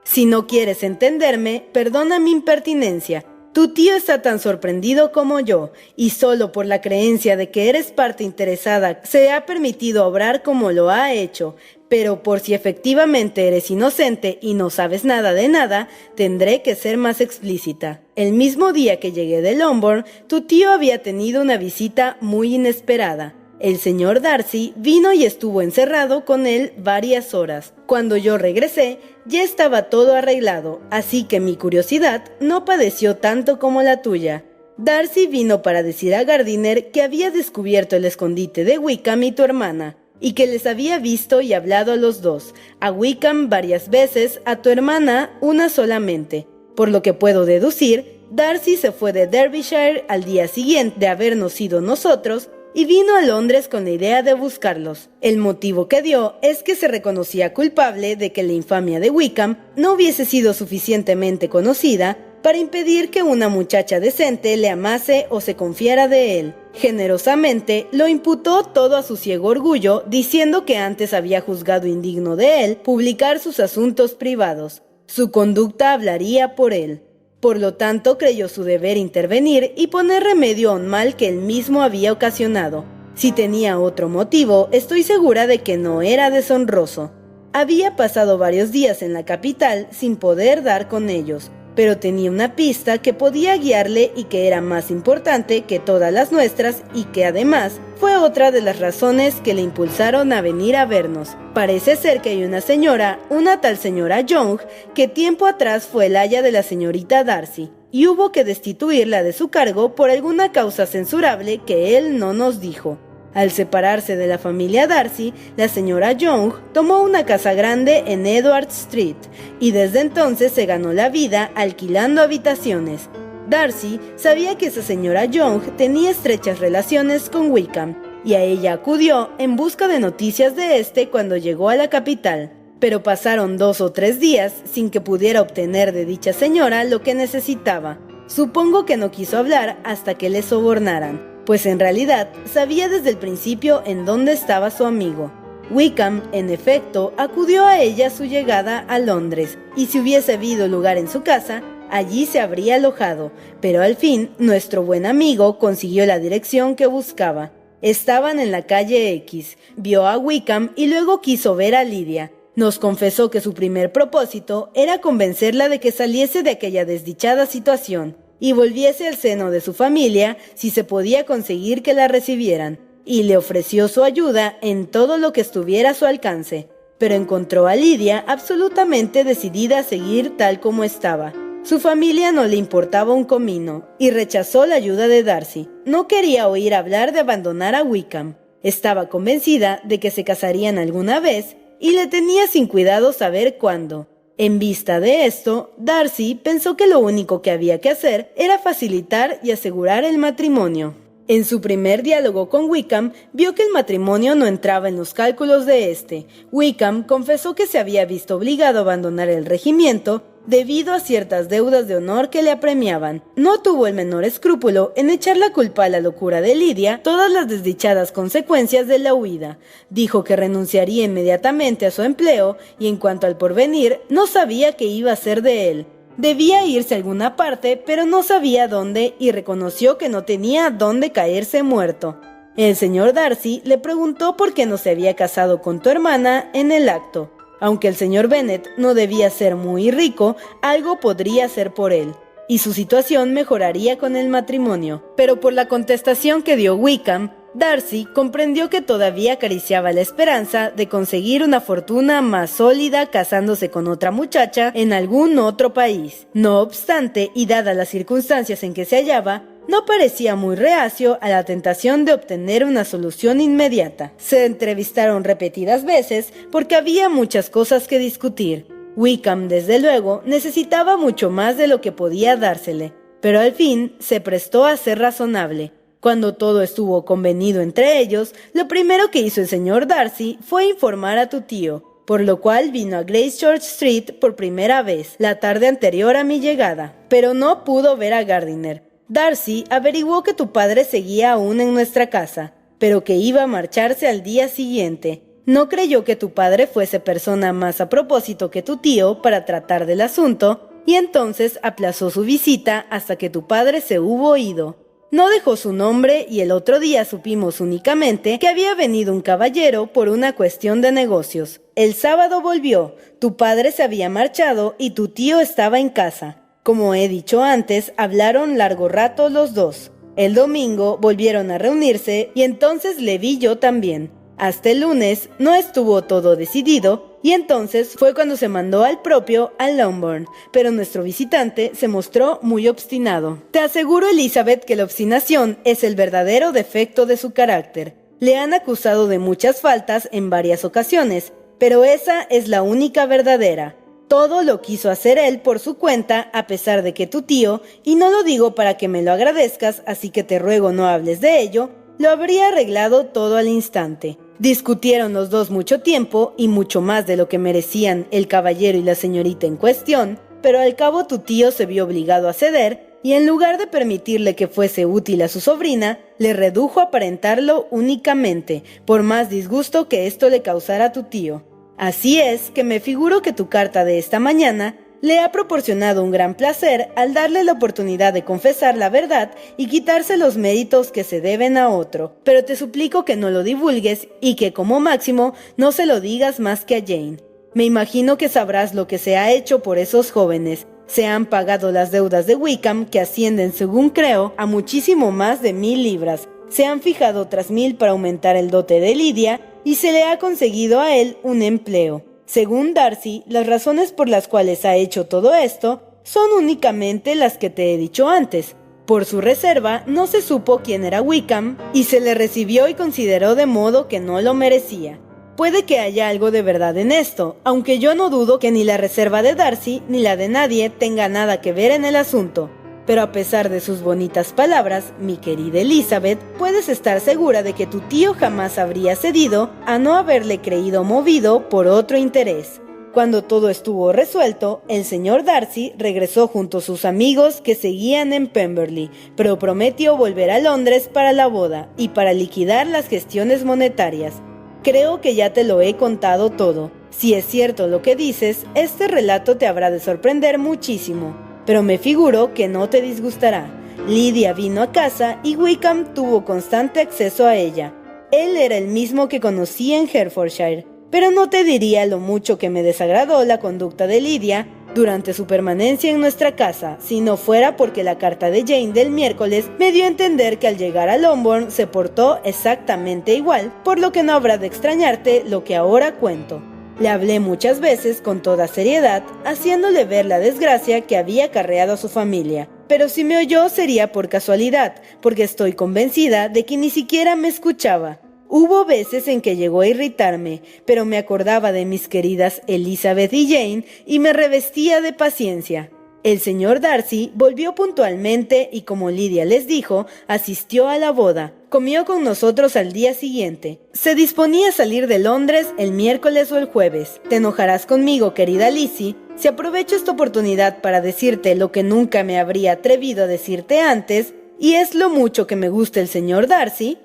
Si no quieres entenderme, perdona mi impertinencia. Tu tío está tan sorprendido como yo, y solo por la creencia de que eres parte interesada se ha permitido obrar como lo ha hecho, pero por si efectivamente eres inocente y no sabes nada de nada, tendré que ser más explícita. El mismo día que llegué de Longbourn, tu tío había tenido una visita muy inesperada. El señor Darcy vino y estuvo encerrado con él varias horas. Cuando yo regresé, ya estaba todo arreglado, así que mi curiosidad no padeció tanto como la tuya. Darcy vino para decir a Gardiner que había descubierto el escondite de Wickham y tu hermana, y que les había visto y hablado a los dos, a Wickham varias veces, a tu hermana una solamente. Por lo que puedo deducir, Darcy se fue de Derbyshire al día siguiente de habernos ido nosotros, y vino a Londres con la idea de buscarlos. El motivo que dio es que se reconocía culpable de que la infamia de Wickham no hubiese sido suficientemente conocida para impedir que una muchacha decente le amase o se confiara de él. Generosamente lo imputó todo a su ciego orgullo, diciendo que antes había juzgado indigno de él publicar sus asuntos privados. Su conducta hablaría por él. Por lo tanto, creyó su deber intervenir y poner remedio a un mal que él mismo había ocasionado. Si tenía otro motivo, estoy segura de que no era deshonroso. Había pasado varios días en la capital sin poder dar con ellos, pero tenía una pista que podía guiarle y que era más importante que todas las nuestras y que además fue otra de las razones que le impulsaron a venir a vernos. Parece ser que hay una señora, una tal señora Young, que tiempo atrás fue el aya de la señorita Darcy, y hubo que destituirla de su cargo por alguna causa censurable que él no nos dijo. Al separarse de la familia Darcy, la señora Young tomó una casa grande en Edward Street y desde entonces se ganó la vida alquilando habitaciones. Darcy sabía que esa señora Young tenía estrechas relaciones con Wickham y a ella acudió en busca de noticias de este cuando llegó a la capital. Pero pasaron 2 o 3 días sin que pudiera obtener de dicha señora lo que necesitaba. Supongo que no quiso hablar hasta que le sobornaran. pues en realidad sabía desde el principio en dónde estaba su amigo. Wickham, en efecto, acudió a ella a su llegada a Londres, y si hubiese habido lugar en su casa, allí se habría alojado, pero al fin nuestro buen amigo consiguió la dirección que buscaba. Estaban en la calle X, vio a Wickham y luego quiso ver a Lydia. Nos confesó que su primer propósito era convencerla de que saliese de aquella desdichada situación y volviese al seno de su familia si se podía conseguir que la recibieran, y le ofreció su ayuda en todo lo que estuviera a su alcance, pero encontró a Lydia absolutamente decidida a seguir tal como estaba. Su familia no le importaba un comino y rechazó la ayuda de Darcy. No quería oír hablar de abandonar a Wickham. Estaba convencida de que se casarían alguna vez y le tenía sin cuidado saber cuándo. En vista de esto, Darcy pensó que lo único que había que hacer era facilitar y asegurar el matrimonio. En su primer diálogo con Wickham, vio que el matrimonio no entraba en los cálculos de este. Wickham confesó que se había visto obligado a abandonar el regimiento debido a ciertas deudas de honor que le apremiaban. No tuvo el menor escrúpulo en echar la culpa a la locura de Lydia todas las desdichadas consecuencias de la huida. Dijo que renunciaría inmediatamente a su empleo y en cuanto al porvenir, no sabía qué iba a hacer de él. Debía irse a alguna parte, pero no sabía dónde y reconoció que no tenía dónde caerse muerto. El señor Darcy le preguntó por qué no se había casado con tu hermana en el acto. Aunque el señor Bennet no debía ser muy rico, algo podría hacer por él, y su situación mejoraría con el matrimonio. Pero por la contestación que dio Wickham, Darcy comprendió que todavía acariciaba la esperanza de conseguir una fortuna más sólida casándose con otra muchacha en algún otro país. No obstante, y dadas las circunstancias en que se hallaba, no parecía muy reacio a la tentación de obtener una solución inmediata. Se entrevistaron repetidas veces porque había muchas cosas que discutir. Wickham, desde luego, necesitaba mucho más de lo que podía dársele, pero al fin se prestó a ser razonable. Cuando todo estuvo convenido entre ellos, lo primero que hizo el señor Darcy fue informar a tu tío, por lo cual vino a Great George Street por primera vez, la tarde anterior a mi llegada, pero no pudo ver a Gardiner. Darcy averiguó que tu padre seguía aún en nuestra casa, pero que iba a marcharse al día siguiente. No creyó que tu padre fuese persona más a propósito que tu tío para tratar del asunto, y entonces aplazó su visita hasta que tu padre se hubo ido. No dejó su nombre y el otro día supimos únicamente que había venido un caballero por una cuestión de negocios. El sábado volvió, tu padre se había marchado y tu tío estaba en casa. Como he dicho antes, hablaron largo rato los dos. El domingo volvieron a reunirse y entonces le vi yo también. Hasta el lunes no estuvo todo decidido y entonces fue cuando se mandó al propio a Longbourn, pero nuestro visitante se mostró muy obstinado. Te aseguro, Elizabeth, que la obstinación es el verdadero defecto de su carácter. Le han acusado de muchas faltas en varias ocasiones, pero esa es la única verdadera. Todo lo quiso hacer él por su cuenta, a pesar de que tu tío, y no lo digo para que me lo agradezcas, así que te ruego no hables de ello, lo habría arreglado todo al instante. Discutieron los dos mucho tiempo, y mucho más de lo que merecían el caballero y la señorita en cuestión, pero al cabo tu tío se vio obligado a ceder, y en lugar de permitirle que fuese útil a su sobrina, le redujo a aparentarlo únicamente, por más disgusto que esto le causara a tu tío. Así es que me figuro que tu carta de esta mañana le ha proporcionado un gran placer al darle la oportunidad de confesar la verdad y quitarse los méritos que se deben a otro, pero te suplico que no lo divulgues y que como máximo no se lo digas más que a Jane. Me imagino que sabrás lo que se ha hecho por esos jóvenes. Se han pagado las deudas de Wickham, que ascienden, según creo, a muchísimo más de 1000 libras. Se han fijado otras 1000 para aumentar el dote de Lydia y se le ha conseguido a él un empleo. Según Darcy, las razones por las cuales ha hecho todo esto son únicamente las que te he dicho antes. Por su reserva no se supo quién era Wickham y se le recibió y consideró de modo que no lo merecía. Puede que haya algo de verdad en esto, aunque yo no dudo que ni la reserva de Darcy ni la de nadie tenga nada que ver en el asunto. Pero a pesar de sus bonitas palabras, mi querida Elizabeth, puedes estar segura de que tu tío jamás habría cedido a no haberle creído movido por otro interés. Cuando todo estuvo resuelto, el señor Darcy regresó junto a sus amigos que seguían en Pemberley, pero prometió volver a Londres para la boda y para liquidar las gestiones monetarias. Creo que ya te lo he contado todo. Si es cierto lo que dices, este relato te habrá de sorprender muchísimo, pero me figuro que no te disgustará. Lydia vino a casa y Wickham tuvo constante acceso a ella. Él era el mismo que conocí en Hertfordshire. Pero no te diría lo mucho que me desagradó la conducta de Lydia durante su permanencia en nuestra casa, si no fuera porque la carta de Jane del miércoles me dio a entender que al llegar a Longbourn se portó exactamente igual, por lo que no habrá de extrañarte lo que ahora cuento. Le hablé muchas veces con toda seriedad, haciéndole ver la desgracia que había acarreado a su familia, pero si me oyó sería por casualidad, porque estoy convencida de que ni siquiera me escuchaba. Hubo veces en que llegó a irritarme, pero me acordaba de mis queridas Elizabeth y Jane y me revestía de paciencia. El señor Darcy volvió puntualmente y, como Lydia les dijo, asistió a la boda. Comió con nosotros al día siguiente. Se disponía a salir de Londres el miércoles o el jueves. Te enojarás conmigo, querida Lizzie, si aprovecho esta oportunidad para decirte lo que nunca me habría atrevido a decirte antes, y es lo mucho que me gusta el señor Darcy.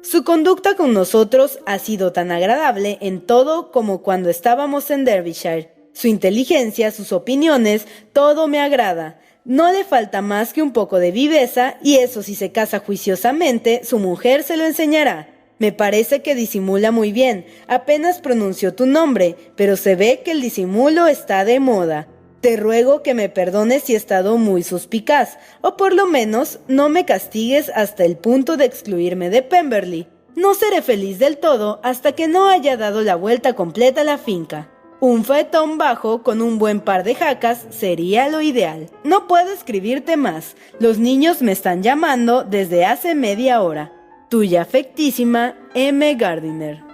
Su conducta con nosotros ha sido tan agradable en todo como cuando estábamos en Derbyshire. Su inteligencia, sus opiniones, todo me agrada. No le falta más que un poco de viveza, y eso si se casa juiciosamente, su mujer se lo enseñará. Me parece que disimula muy bien, apenas pronunció tu nombre, pero se ve que el disimulo está de moda. Te ruego que me perdones si he estado muy suspicaz, o por lo menos no me castigues hasta el punto de excluirme de Pemberley. No seré feliz del todo hasta que no haya dado la vuelta completa a la finca. Un faetón bajo con un buen par de jacas sería lo ideal. No puedo escribirte más. Los niños me están llamando desde hace media hora. Tuya afectísima, M. Gardiner.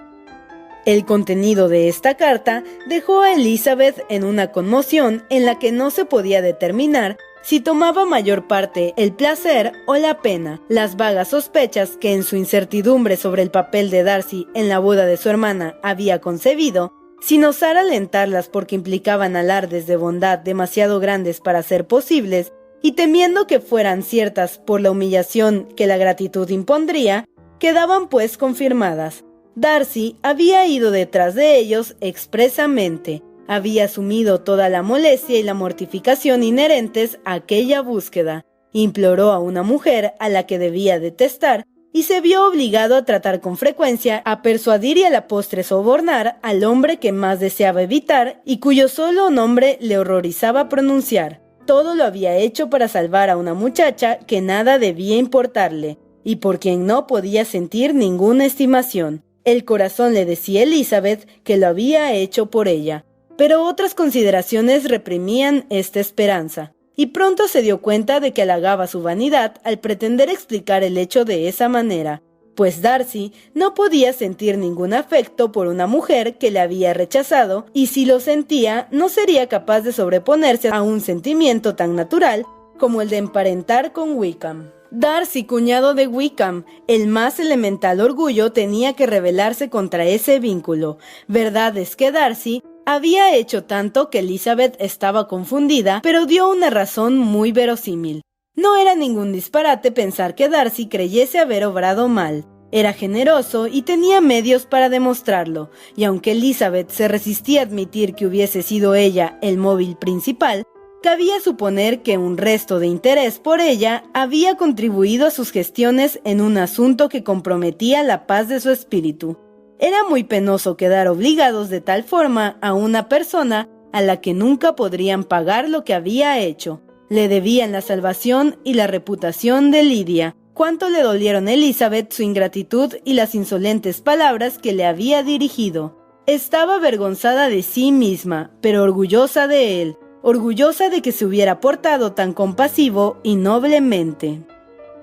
El contenido de esta carta dejó a Elizabeth en una conmoción en la que no se podía determinar si tomaba mayor parte el placer o la pena. Las vagas sospechas que en su incertidumbre sobre el papel de Darcy en la boda de su hermana había concebido, sin osar alentarlas porque implicaban alardes de bondad demasiado grandes para ser posibles, y temiendo que fueran ciertas por la humillación que la gratitud impondría, quedaban pues confirmadas. Darcy había ido detrás de ellos expresamente, había asumido toda la molestia y la mortificación inherentes a aquella búsqueda, imploró a una mujer a la que debía detestar y se vio obligado a tratar con frecuencia, a persuadir y a la postre sobornar al hombre que más deseaba evitar y cuyo solo nombre le horrorizaba pronunciar. Todo lo había hecho para salvar a una muchacha que nada debía importarle y por quien no podía sentir ninguna estimación. El corazón le decía a Elizabeth que lo había hecho por ella, pero otras consideraciones reprimían esta esperanza, y pronto se dio cuenta de que halagaba su vanidad al pretender explicar el hecho de esa manera, pues Darcy no podía sentir ningún afecto por una mujer que le había rechazado, y si lo sentía, no sería capaz de sobreponerse a un sentimiento tan natural como el de emparentar con Wickham. Darcy, cuñado de Wickham, el más elemental orgullo tenía que rebelarse contra ese vínculo. Verdad es que Darcy había hecho tanto que Elizabeth estaba confundida, pero dio una razón muy verosímil. No era ningún disparate pensar que Darcy creyese haber obrado mal. Era generoso y tenía medios para demostrarlo, y aunque Elizabeth se resistía a admitir que hubiese sido ella el móvil principal, cabía suponer que un resto de interés por ella había contribuido a sus gestiones en un asunto que comprometía la paz de su espíritu. Era muy penoso quedar obligados de tal forma a una persona a la que nunca podrían pagar lo que había hecho. Le debían la salvación y la reputación de Lydia. Cuánto le dolieron a Elizabeth su ingratitud y las insolentes palabras que le había dirigido. Estaba avergonzada de sí misma, pero orgullosa de él. Orgullosa de que se hubiera portado tan compasivo y noblemente.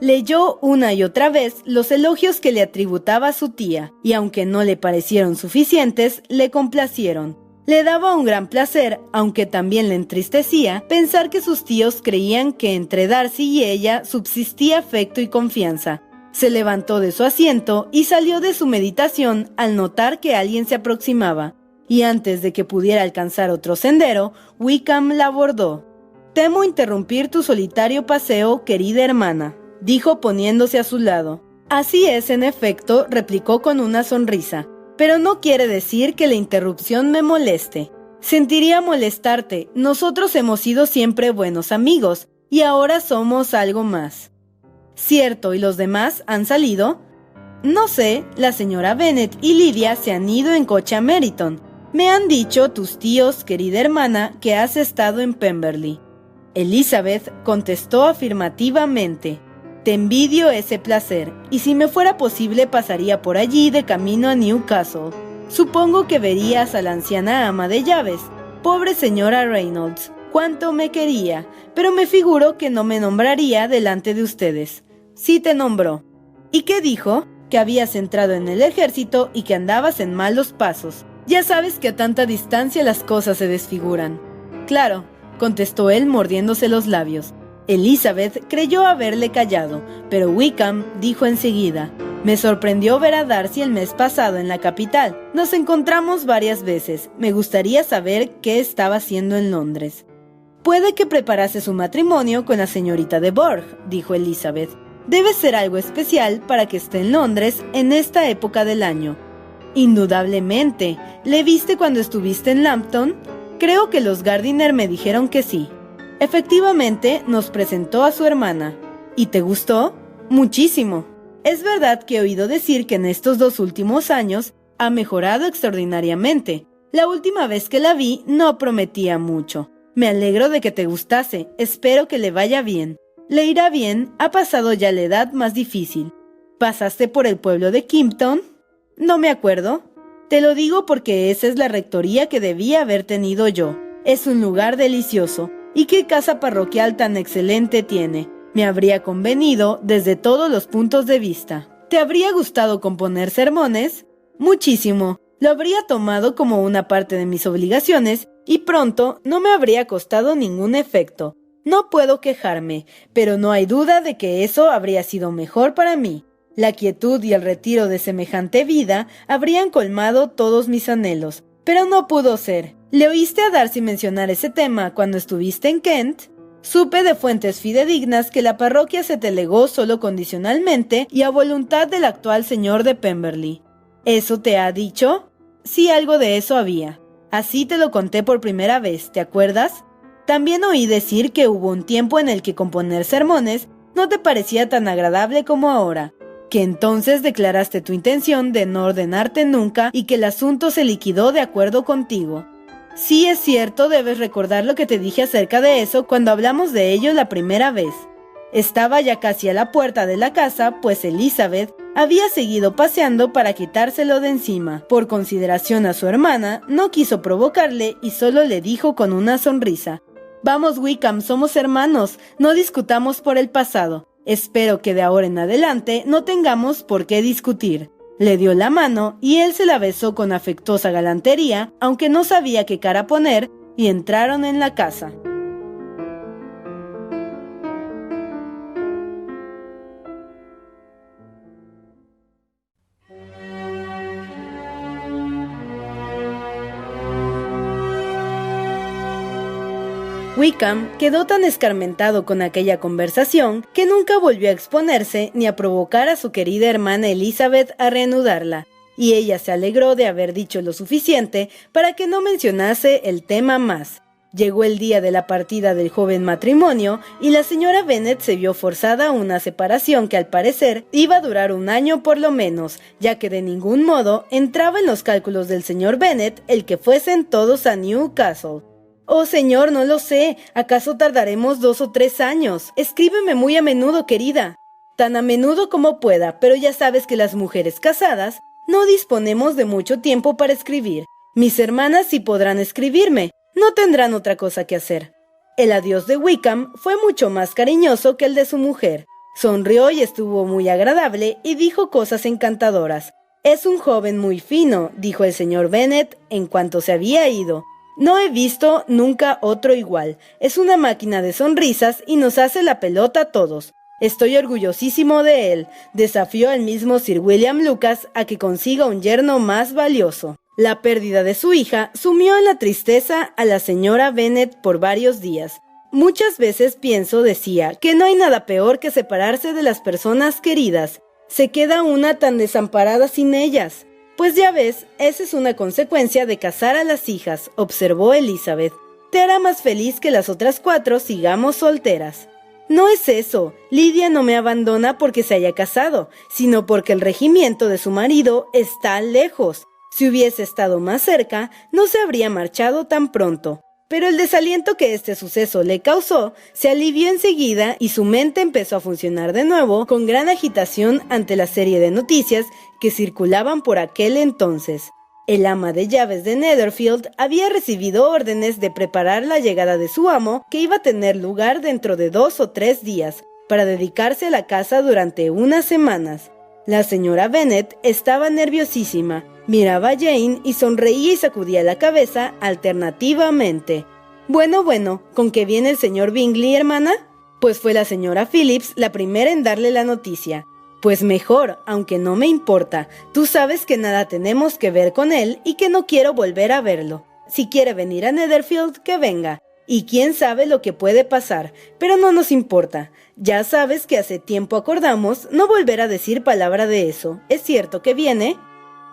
Leyó una y otra vez los elogios que le atributaba su tía, y aunque no le parecieron suficientes, le complacieron. Le daba un gran placer, aunque también le entristecía, pensar que sus tíos creían que entre Darcy y ella subsistía afecto y confianza. Se levantó de su asiento y salió de su meditación al notar que alguien se aproximaba. y antes de que pudiera alcanzar otro sendero, Wickham la abordó. «Temo interrumpir tu solitario paseo, querida hermana», dijo poniéndose a su lado. «Así es, en efecto», replicó con una sonrisa, «pero no quiere decir que la interrupción me moleste. Sentiría molestarte, nosotros hemos sido siempre buenos amigos, y ahora somos algo más». «Cierto, ¿y los demás han salido?» «No sé, la señora Bennet y Lydia se han ido en coche a Meryton. Me han dicho tus tíos, querida hermana, que has estado en Pemberley». Elizabeth contestó afirmativamente. «Te envidio ese placer, y si me fuera posible pasaría por allí de camino a Newcastle. Supongo que verías a la anciana ama de llaves. Pobre señora Reynolds, cuánto me quería, pero me figuro que no me nombraría delante de ustedes». «Sí te nombró». «¿Y qué dijo?» «Que habías entrado en el ejército y que andabas en malos pasos. Ya sabes que a tanta distancia las cosas se desfiguran». «Claro», contestó él mordiéndose los labios. Elizabeth creyó haberle callado, pero Wickham dijo enseguida: «Me sorprendió ver a Darcy el mes pasado en la capital. Nos encontramos varias veces. Me gustaría saber qué estaba haciendo en Londres». «Puede que preparase su matrimonio con la señorita de Bourgh», dijo Elizabeth. «Debe ser algo especial para que esté en Londres en esta época del año». «Indudablemente. ¿Le viste cuando estuviste en Lambton?» «Creo que los Gardiner me dijeron que sí». «Efectivamente, nos presentó a su hermana». «¿Y te gustó?» «Muchísimo. Es verdad que he oído decir que en estos 2 últimos años ha mejorado extraordinariamente. La última vez que la vi no prometía mucho. Me alegro de que te gustase. Espero que le vaya bien». «Le irá bien. Ha pasado ya la edad más difícil». «¿Pasaste por el pueblo de Kimpton?» «No me acuerdo». «Te lo digo porque esa es la rectoría que debía haber tenido yo. Es un lugar delicioso. ¿Y qué casa parroquial tan excelente tiene? Me habría convenido desde todos los puntos de vista». «¿Te habría gustado componer sermones?» «Muchísimo. Lo habría tomado como una parte de mis obligaciones y pronto no me habría costado ningún efecto. No puedo quejarme, pero no hay duda de que eso habría sido mejor para mí. La quietud y el retiro de semejante vida habrían colmado todos mis anhelos, pero no pudo ser. ¿Le oíste a Darcy mencionar ese tema cuando estuviste en Kent?» «Supe de fuentes fidedignas que la parroquia se te legó solo condicionalmente y a voluntad del actual señor de Pemberley». «¿Eso te ha dicho?» «Sí, algo de eso había. Así te lo conté por primera vez, ¿te acuerdas? También oí decir que hubo un tiempo en el que componer sermones no te parecía tan agradable como ahora, que entonces declaraste tu intención de no ordenarte nunca y que el asunto se liquidó de acuerdo contigo». «Sí, es cierto, debes recordar lo que te dije acerca de eso cuando hablamos de ello la primera vez». Estaba ya casi a la puerta de la casa, pues Elizabeth había seguido paseando para quitárselo de encima. Por consideración a su hermana, no quiso provocarle y solo le dijo con una sonrisa: «Vamos, Wickham, somos hermanos, no discutamos por el pasado. Espero que de ahora en adelante no tengamos por qué discutir». Le dio la mano y él se la besó con afectuosa galantería, aunque no sabía qué cara poner, y entraron en la casa. Wickham quedó tan escarmentado con aquella conversación que nunca volvió a exponerse ni a provocar a su querida hermana Elizabeth a reanudarla, y ella se alegró de haber dicho lo suficiente para que no mencionase el tema más. Llegó el día de la partida del joven matrimonio y la señora Bennet se vio forzada a una separación que al parecer iba a durar 1 año por lo menos, ya que de ningún modo entraba en los cálculos del señor Bennet el que fuesen todos a Newcastle. «Oh, señor, no lo sé. ¿Acaso tardaremos 2 o 3 años? Escríbeme muy a menudo, querida». «Tan a menudo como pueda, pero ya sabes que las mujeres casadas no disponemos de mucho tiempo para escribir. Mis hermanas sí podrán escribirme. No tendrán otra cosa que hacer». El adiós de Wickham fue mucho más cariñoso que el de su mujer. Sonrió y estuvo muy agradable y dijo cosas encantadoras. «Es un joven muy fino», dijo el señor Bennet en cuanto se había ido. «No he visto nunca otro igual. Es una máquina de sonrisas y nos hace la pelota a todos. Estoy orgullosísimo de él. Desafío al mismo Sir William Lucas a que consiga un yerno más valioso». La pérdida de su hija sumió en la tristeza a la señora Bennet por varios días. Muchas veces pienso, decía, que no hay nada peor que separarse de las personas queridas. Se queda una tan desamparada sin ellas. Pues ya ves, esa es una consecuencia de casar a las hijas, observó Elizabeth. Te hará más feliz que las otras 4 sigamos solteras. No es eso, Lidia no me abandona porque se haya casado, sino porque el regimiento de su marido está lejos. Si hubiese estado más cerca, no se habría marchado tan pronto. Pero el desaliento que este suceso le causó se alivió enseguida y su mente empezó a funcionar de nuevo con gran agitación ante la serie de noticias que circulaban por aquel entonces. El ama de llaves de Netherfield había recibido órdenes de preparar la llegada de su amo, que iba a tener lugar dentro de 2 o 3 días, para dedicarse a la casa durante unas semanas. La señora Bennet estaba nerviosísima, miraba a Jane y sonreía y sacudía la cabeza alternativamente. Bueno, ¿con qué viene el señor Bingley, hermana? Pues fue la señora Phillips la primera en darle la noticia. Pues mejor, aunque no me importa. Tú sabes que nada tenemos que ver con él y que no quiero volver a verlo. Si quiere venir a Netherfield, que venga. Y quién sabe lo que puede pasar, pero no nos importa. Ya sabes que hace tiempo acordamos no volver a decir palabra de eso. ¿Es cierto que viene?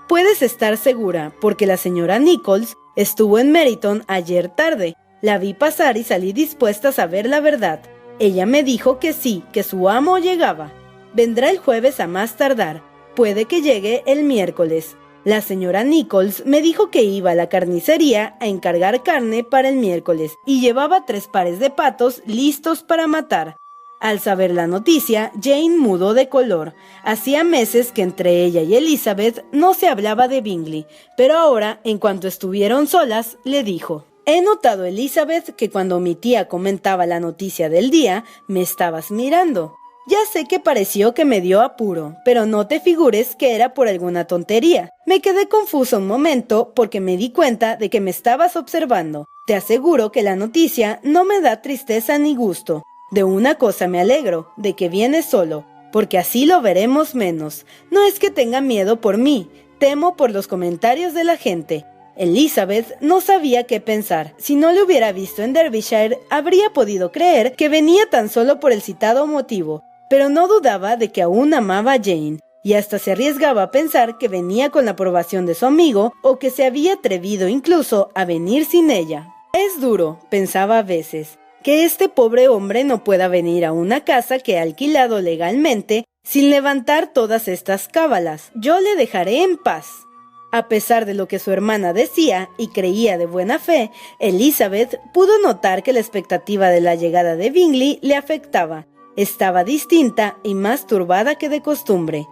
Puedes estar segura, porque la señora Nichols estuvo en Meryton ayer tarde. La vi pasar y salí dispuesta a saber la verdad. Ella me dijo que sí, que su amo llegaba. Vendrá el jueves a más tardar. Puede que llegue el miércoles. La señora Nichols me dijo que iba a la carnicería a encargar carne para el miércoles y llevaba 3 pares de patos listos para matar. Al saber la noticia, Jane mudó de color. Hacía meses que entre ella y Elizabeth no se hablaba de Bingley, pero ahora, en cuanto estuvieron solas, le dijo: «He notado, Elizabeth, que cuando mi tía comentaba la noticia del día, me estabas mirando. Ya sé que pareció que me dio apuro, pero no te figures que era por alguna tontería. Me quedé confuso un momento porque me di cuenta de que me estabas observando. Te aseguro que la noticia no me da tristeza ni gusto. De una cosa me alegro, de que vienes solo, porque así lo veremos menos. No es que tenga miedo por mí, temo por los comentarios de la gente». Elizabeth no sabía qué pensar. Si no le hubiera visto en Derbyshire, habría podido creer que venía tan solo por el citado motivo, pero no dudaba de que aún amaba a Jane, y hasta se arriesgaba a pensar que venía con la aprobación de su amigo o que se había atrevido incluso a venir sin ella. Es duro, pensaba a veces, que este pobre hombre no pueda venir a una casa que ha alquilado legalmente sin levantar todas estas cábalas. Yo le dejaré en paz. A pesar de lo que su hermana decía y creía de buena fe, Elizabeth pudo notar que la expectativa de la llegada de Bingley le afectaba. Estaba distinta y más turbada que de costumbre.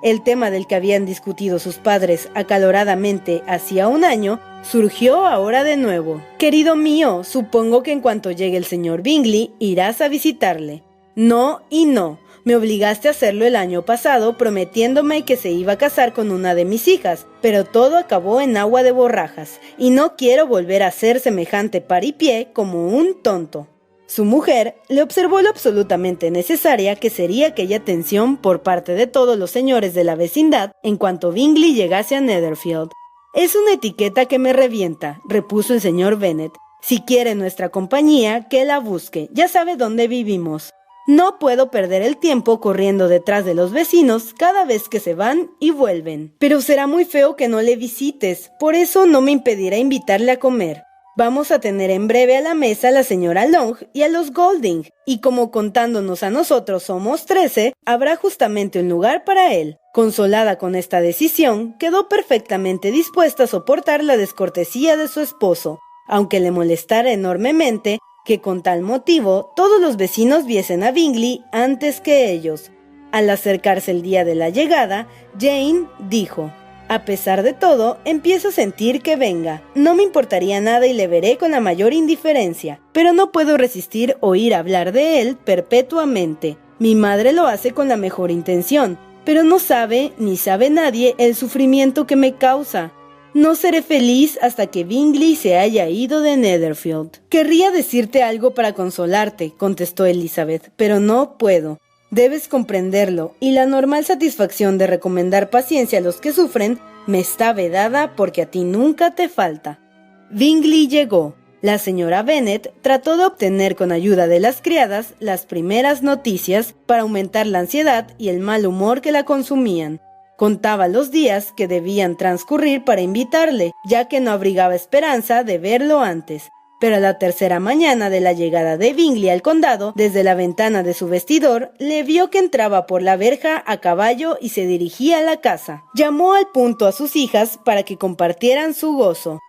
El tema del que habían discutido sus padres acaloradamente hacía un año surgió ahora de nuevo. «Querido mío, supongo que en cuanto llegue el señor Bingley irás a visitarle». «No y no. Me obligaste a hacerlo el año pasado prometiéndome que se iba a casar con una de mis hijas, pero todo acabó en agua de borrajas, y no quiero volver a hacer semejante paripié como un tonto». Su mujer le observó lo absolutamente necesaria que sería aquella atención por parte de todos los señores de la vecindad en cuanto Bingley llegase a Netherfield. «Es una etiqueta que me revienta», repuso el señor Bennet. «Si quiere nuestra compañía, que la busque, ya sabe dónde vivimos. No puedo perder el tiempo corriendo detrás de los vecinos cada vez que se van y vuelven. Pero será muy feo que no le visites, por eso no me impedirá invitarle a comer. Vamos a tener en breve a la mesa a la señora Long y a los Golding, y como contándonos a nosotros somos 13, habrá justamente un lugar para él». Consolada con esta decisión, quedó perfectamente dispuesta a soportar la descortesía de su esposo, aunque le molestara enormemente que con tal motivo todos los vecinos viesen a Bingley antes que ellos. Al acercarse el día de la llegada, Jane dijo: «A pesar de todo, empiezo a sentir que venga. No me importaría nada y le veré con la mayor indiferencia, pero no puedo resistir oír hablar de él perpetuamente. Mi madre lo hace con la mejor intención, pero no sabe, ni sabe nadie, el sufrimiento que me causa. No seré feliz hasta que Bingley se haya ido de Netherfield». «Querría decirte algo para consolarte», contestó Elizabeth, «pero no puedo. Debes comprenderlo, y la normal satisfacción de recomendar paciencia a los que sufren me está vedada porque a ti nunca te falta. Bingley llegó. La señora Bennet trató de obtener con ayuda de las criadas las primeras noticias para aumentar la ansiedad y el mal humor que la consumían. Contaba los días que debían transcurrir para invitarle, ya que no abrigaba esperanza de verlo antes. Pero a la tercera mañana de la llegada de Bingley al condado, desde la ventana de su vestidor, le vio que entraba por la verja a caballo y se dirigía a la casa. Llamó al punto a sus hijas para que compartieran su gozo.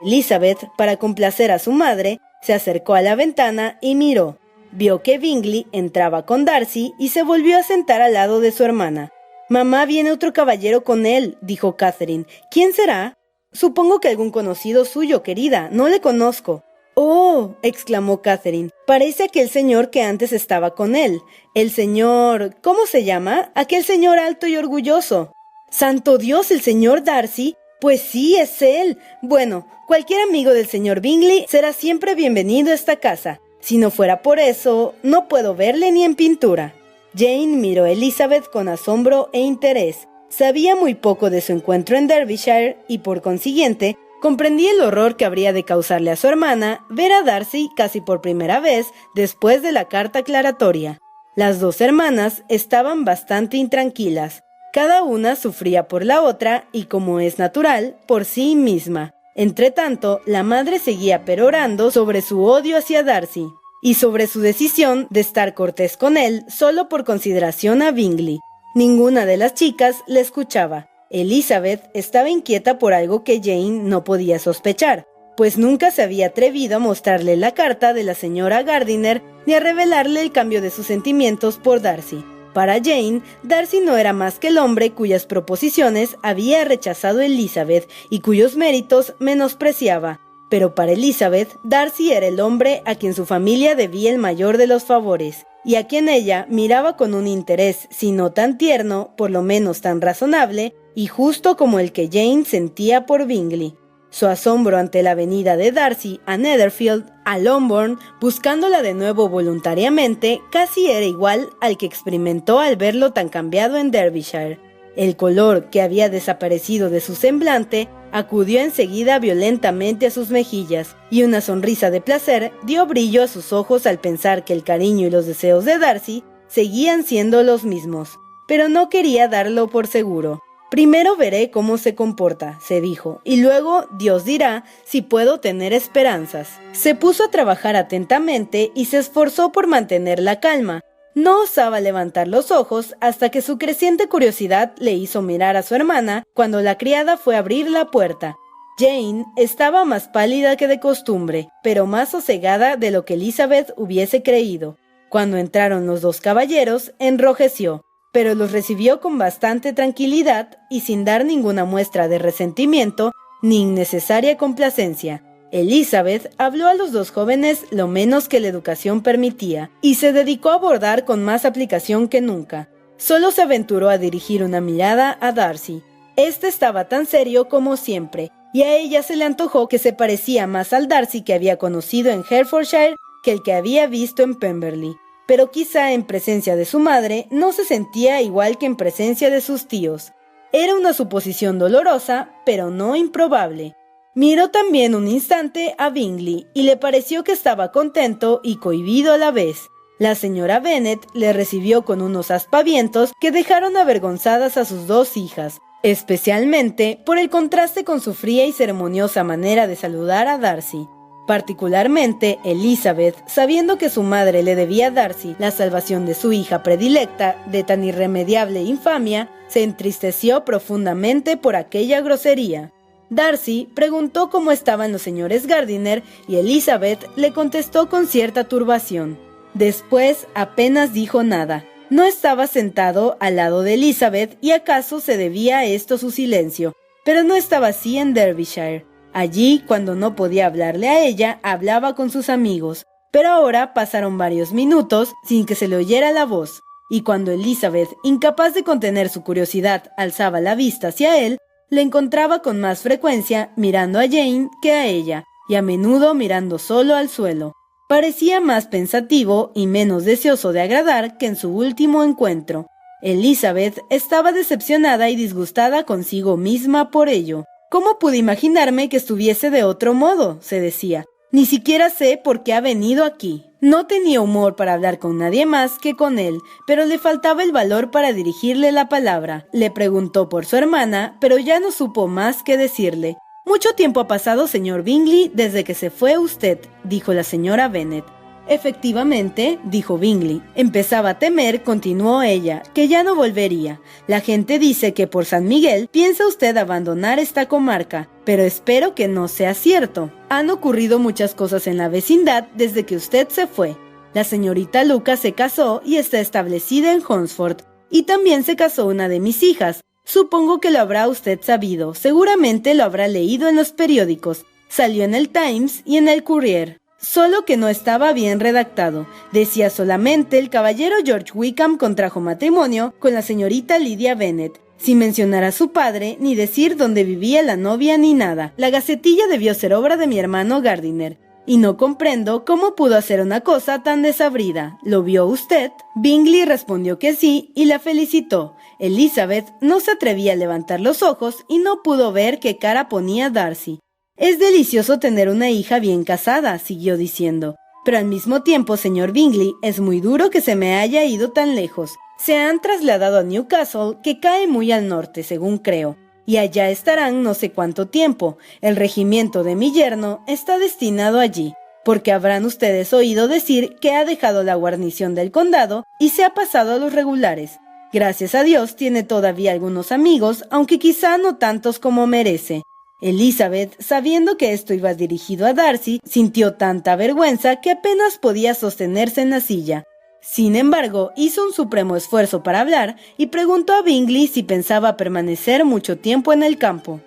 Elizabeth, para complacer a su madre, se acercó a la ventana y miró. Vio que Bingley entraba con Darcy y se volvió a sentar al lado de su hermana. «Mamá, viene otro caballero con él», dijo Catherine. «¿Quién será?» «Supongo que algún conocido suyo, querida. No le conozco». «Oh», exclamó Catherine, «parece aquel señor que antes estaba con él. El señor... ¿cómo se llama? Aquel señor alto y orgulloso». «¡Santo Dios, el señor Darcy! Pues sí, es él. Bueno, cualquier amigo del señor Bingley será siempre bienvenido a esta casa. Si no fuera por eso, no puedo verle ni en pintura». Jane miró a Elizabeth con asombro e interés. Sabía muy poco de su encuentro en Derbyshire y, por consiguiente, comprendía el horror que habría de causarle a su hermana ver a Darcy casi por primera vez después de la carta aclaratoria. Las dos hermanas estaban bastante intranquilas. Cada una sufría por la otra y, como es natural, por sí misma. Entretanto, la madre seguía perorando sobre su odio hacia Darcy y sobre su decisión de estar cortés con él solo por consideración a Bingley. Ninguna de las chicas le escuchaba. Elizabeth estaba inquieta por algo que Jane no podía sospechar, pues nunca se había atrevido a mostrarle la carta de la señora Gardiner ni a revelarle el cambio de sus sentimientos por Darcy. Para Jane, Darcy no era más que el hombre cuyas proposiciones había rechazado Elizabeth y cuyos méritos menospreciaba. Pero para Elizabeth, Darcy era el hombre a quien su familia debía el mayor de los favores, y a quien ella miraba con un interés, si no tan tierno, por lo menos tan razonable, y justo como el que Jane sentía por Bingley. Su asombro ante la venida de Darcy a Netherfield, a Longbourn, buscándola de nuevo voluntariamente, casi era igual al que experimentó al verlo tan cambiado en Derbyshire. El color que había desaparecido de su semblante acudió enseguida violentamente a sus mejillas, y una sonrisa de placer dio brillo a sus ojos al pensar que el cariño y los deseos de Darcy seguían siendo los mismos. Pero no quería darlo por seguro. «Primero veré cómo se comporta», se dijo, «y luego Dios dirá si puedo tener esperanzas». Se puso a trabajar atentamente y se esforzó por mantener la calma. No osaba levantar los ojos hasta que su creciente curiosidad le hizo mirar a su hermana cuando la criada fue a abrir la puerta. Jane estaba más pálida que de costumbre, pero más sosegada de lo que Elizabeth hubiese creído. Cuando entraron los dos caballeros, enrojeció, pero los recibió con bastante tranquilidad y sin dar ninguna muestra de resentimiento ni innecesaria complacencia. Elizabeth habló a los dos jóvenes lo menos que la educación permitía y se dedicó a bordar con más aplicación que nunca. Solo se aventuró a dirigir una mirada a Darcy. Este estaba tan serio como siempre, y a ella se le antojó que se parecía más al Darcy que había conocido en Hertfordshire que el que había visto en Pemberley. Pero quizá en presencia de su madre no se sentía igual que en presencia de sus tíos. Era una suposición dolorosa, pero no improbable. Miró también un instante a Bingley y le pareció que estaba contento y cohibido a la vez. La señora Bennet le recibió con unos aspavientos que dejaron avergonzadas a sus dos hijas, especialmente por el contraste con su fría y ceremoniosa manera de saludar a Darcy. Particularmente Elizabeth, sabiendo que su madre le debía a Darcy la salvación de su hija predilecta de tan irremediable infamia, se entristeció profundamente por aquella grosería. Darcy preguntó cómo estaban los señores Gardiner y Elizabeth le contestó con cierta turbación. Después apenas dijo nada. No estaba sentado al lado de Elizabeth y acaso se debía a esto su silencio, pero no estaba así en Derbyshire. Allí, cuando no podía hablarle a ella, hablaba con sus amigos, pero ahora pasaron varios minutos sin que se le oyera la voz, y cuando Elizabeth, incapaz de contener su curiosidad, alzaba la vista hacia él, le encontraba con más frecuencia mirando a Jane que a ella, y a menudo mirando solo al suelo. Parecía más pensativo y menos deseoso de agradar que en su último encuentro. Elizabeth estaba decepcionada y disgustada consigo misma por ello. ¿Cómo pude imaginarme que estuviese de otro modo?, se decía. Ni siquiera sé por qué ha venido aquí. No tenía humor para hablar con nadie más que con él, pero le faltaba el valor para dirigirle la palabra. Le preguntó por su hermana, pero ya no supo más que decirle. «Mucho tiempo ha pasado, señor Bingley, desde que se fue usted», dijo la señora Bennet. «Efectivamente», dijo Bingley. «Empezaba a temer», continuó ella, «que ya no volvería. La gente dice que por San Miguel piensa usted abandonar esta comarca, pero espero que no sea cierto. Han ocurrido muchas cosas en la vecindad desde que usted se fue. La señorita Lucas se casó y está establecida en Hunsford, y también se casó una de mis hijas. Supongo que lo habrá usted sabido, seguramente lo habrá leído en los periódicos. Salió en el Times y en el Courier». Solo que no estaba bien redactado. Decía solamente: el caballero George Wickham contrajo matrimonio con la señorita Lydia Bennet, sin mencionar a su padre, ni decir dónde vivía la novia ni nada. La gacetilla debió ser obra de mi hermano Gardiner, y no comprendo cómo pudo hacer una cosa tan desabrida. ¿Lo vio usted? Bingley respondió que sí y la felicitó. Elizabeth no se atrevía a levantar los ojos y no pudo ver qué cara ponía Darcy. «Es delicioso tener una hija bien casada», siguió diciendo. «Pero al mismo tiempo, señor Bingley, es muy duro que se me haya ido tan lejos. Se han trasladado a Newcastle, que cae muy al norte, según creo, y allá estarán no sé cuánto tiempo. El regimiento de mi yerno está destinado allí, porque habrán ustedes oído decir que ha dejado la guarnición del condado y se ha pasado a los regulares. Gracias a Dios tiene todavía algunos amigos, aunque quizá no tantos como merece». Elizabeth, sabiendo que esto iba dirigido a Darcy, sintió tanta vergüenza que apenas podía sostenerse en la silla. Sin embargo, hizo un supremo esfuerzo para hablar y preguntó a Bingley si pensaba permanecer mucho tiempo en el campo.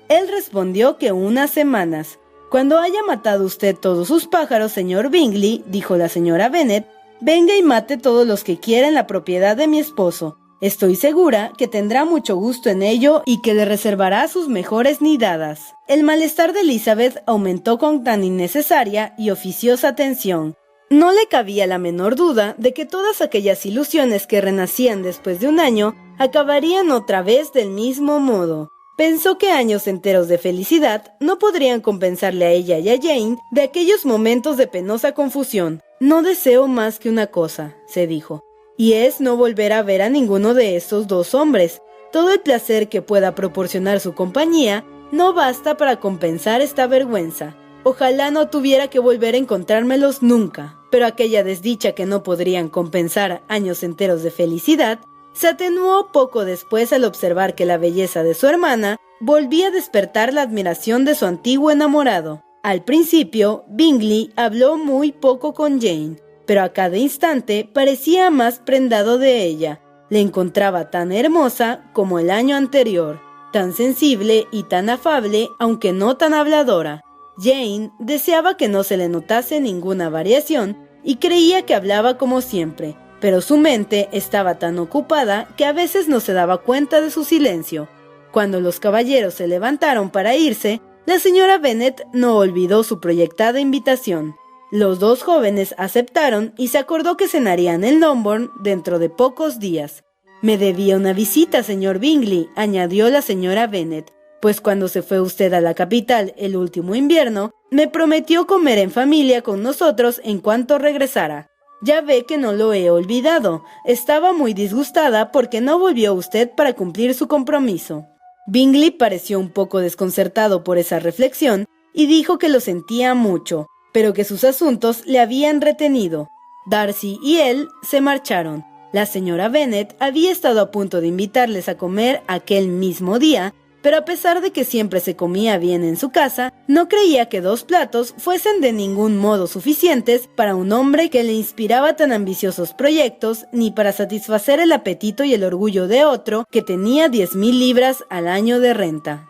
Él respondió que unas semanas. «Cuando haya matado usted todos sus pájaros, señor Bingley», dijo la señora Bennet, «venga y mate todos los que quiera en la propiedad de mi esposo. Estoy segura que tendrá mucho gusto en ello y que le reservará sus mejores nidadas». El malestar de Elizabeth aumentó con tan innecesaria y oficiosa tensión. No le cabía la menor duda de que todas aquellas ilusiones que renacían después de un año acabarían otra vez del mismo modo. Pensó que años enteros de felicidad no podrían compensarle a ella y a Jane de aquellos momentos de penosa confusión. «No deseo más que una cosa», se dijo, «y es no volver a ver a ninguno de estos dos hombres. Todo el placer que pueda proporcionar su compañía no basta para compensar esta vergüenza. Ojalá no tuviera que volver a encontrármelos nunca». Pero aquella desdicha que no podrían compensar años enteros de felicidad se atenuó poco después al observar que la belleza de su hermana volvía a despertar la admiración de su antiguo enamorado. Al principio, Bingley habló muy poco con Jane, pero a cada instante parecía más prendado de ella. Le encontraba tan hermosa como el año anterior, tan sensible y tan afable, aunque no tan habladora. Jane deseaba que no se le notase ninguna variación y creía que hablaba como siempre, pero su mente estaba tan ocupada que a veces no se daba cuenta de su silencio. Cuando los caballeros se levantaron para irse, la señora Bennet no olvidó su proyectada invitación. Los dos jóvenes aceptaron y se acordó que cenarían en Longbourn dentro de pocos días. «Me debía una visita, señor Bingley», añadió la señora Bennet, «pues cuando se fue usted a la capital el último invierno, me prometió comer en familia con nosotros en cuanto regresara. Ya ve que no lo he olvidado. Estaba muy disgustada porque no volvió usted para cumplir su compromiso». Bingley pareció un poco desconcertado por esa reflexión y dijo que lo sentía mucho, pero que sus asuntos le habían retenido. Darcy y él se marcharon. La señora Bennet había estado a punto de invitarles a comer aquel mismo día, pero a pesar de que siempre se comía bien en su casa, no creía que 2 platos fuesen de ningún modo suficientes para un hombre que le inspiraba tan ambiciosos proyectos, ni para satisfacer el apetito y el orgullo de otro que tenía 10,000 libras al año de renta.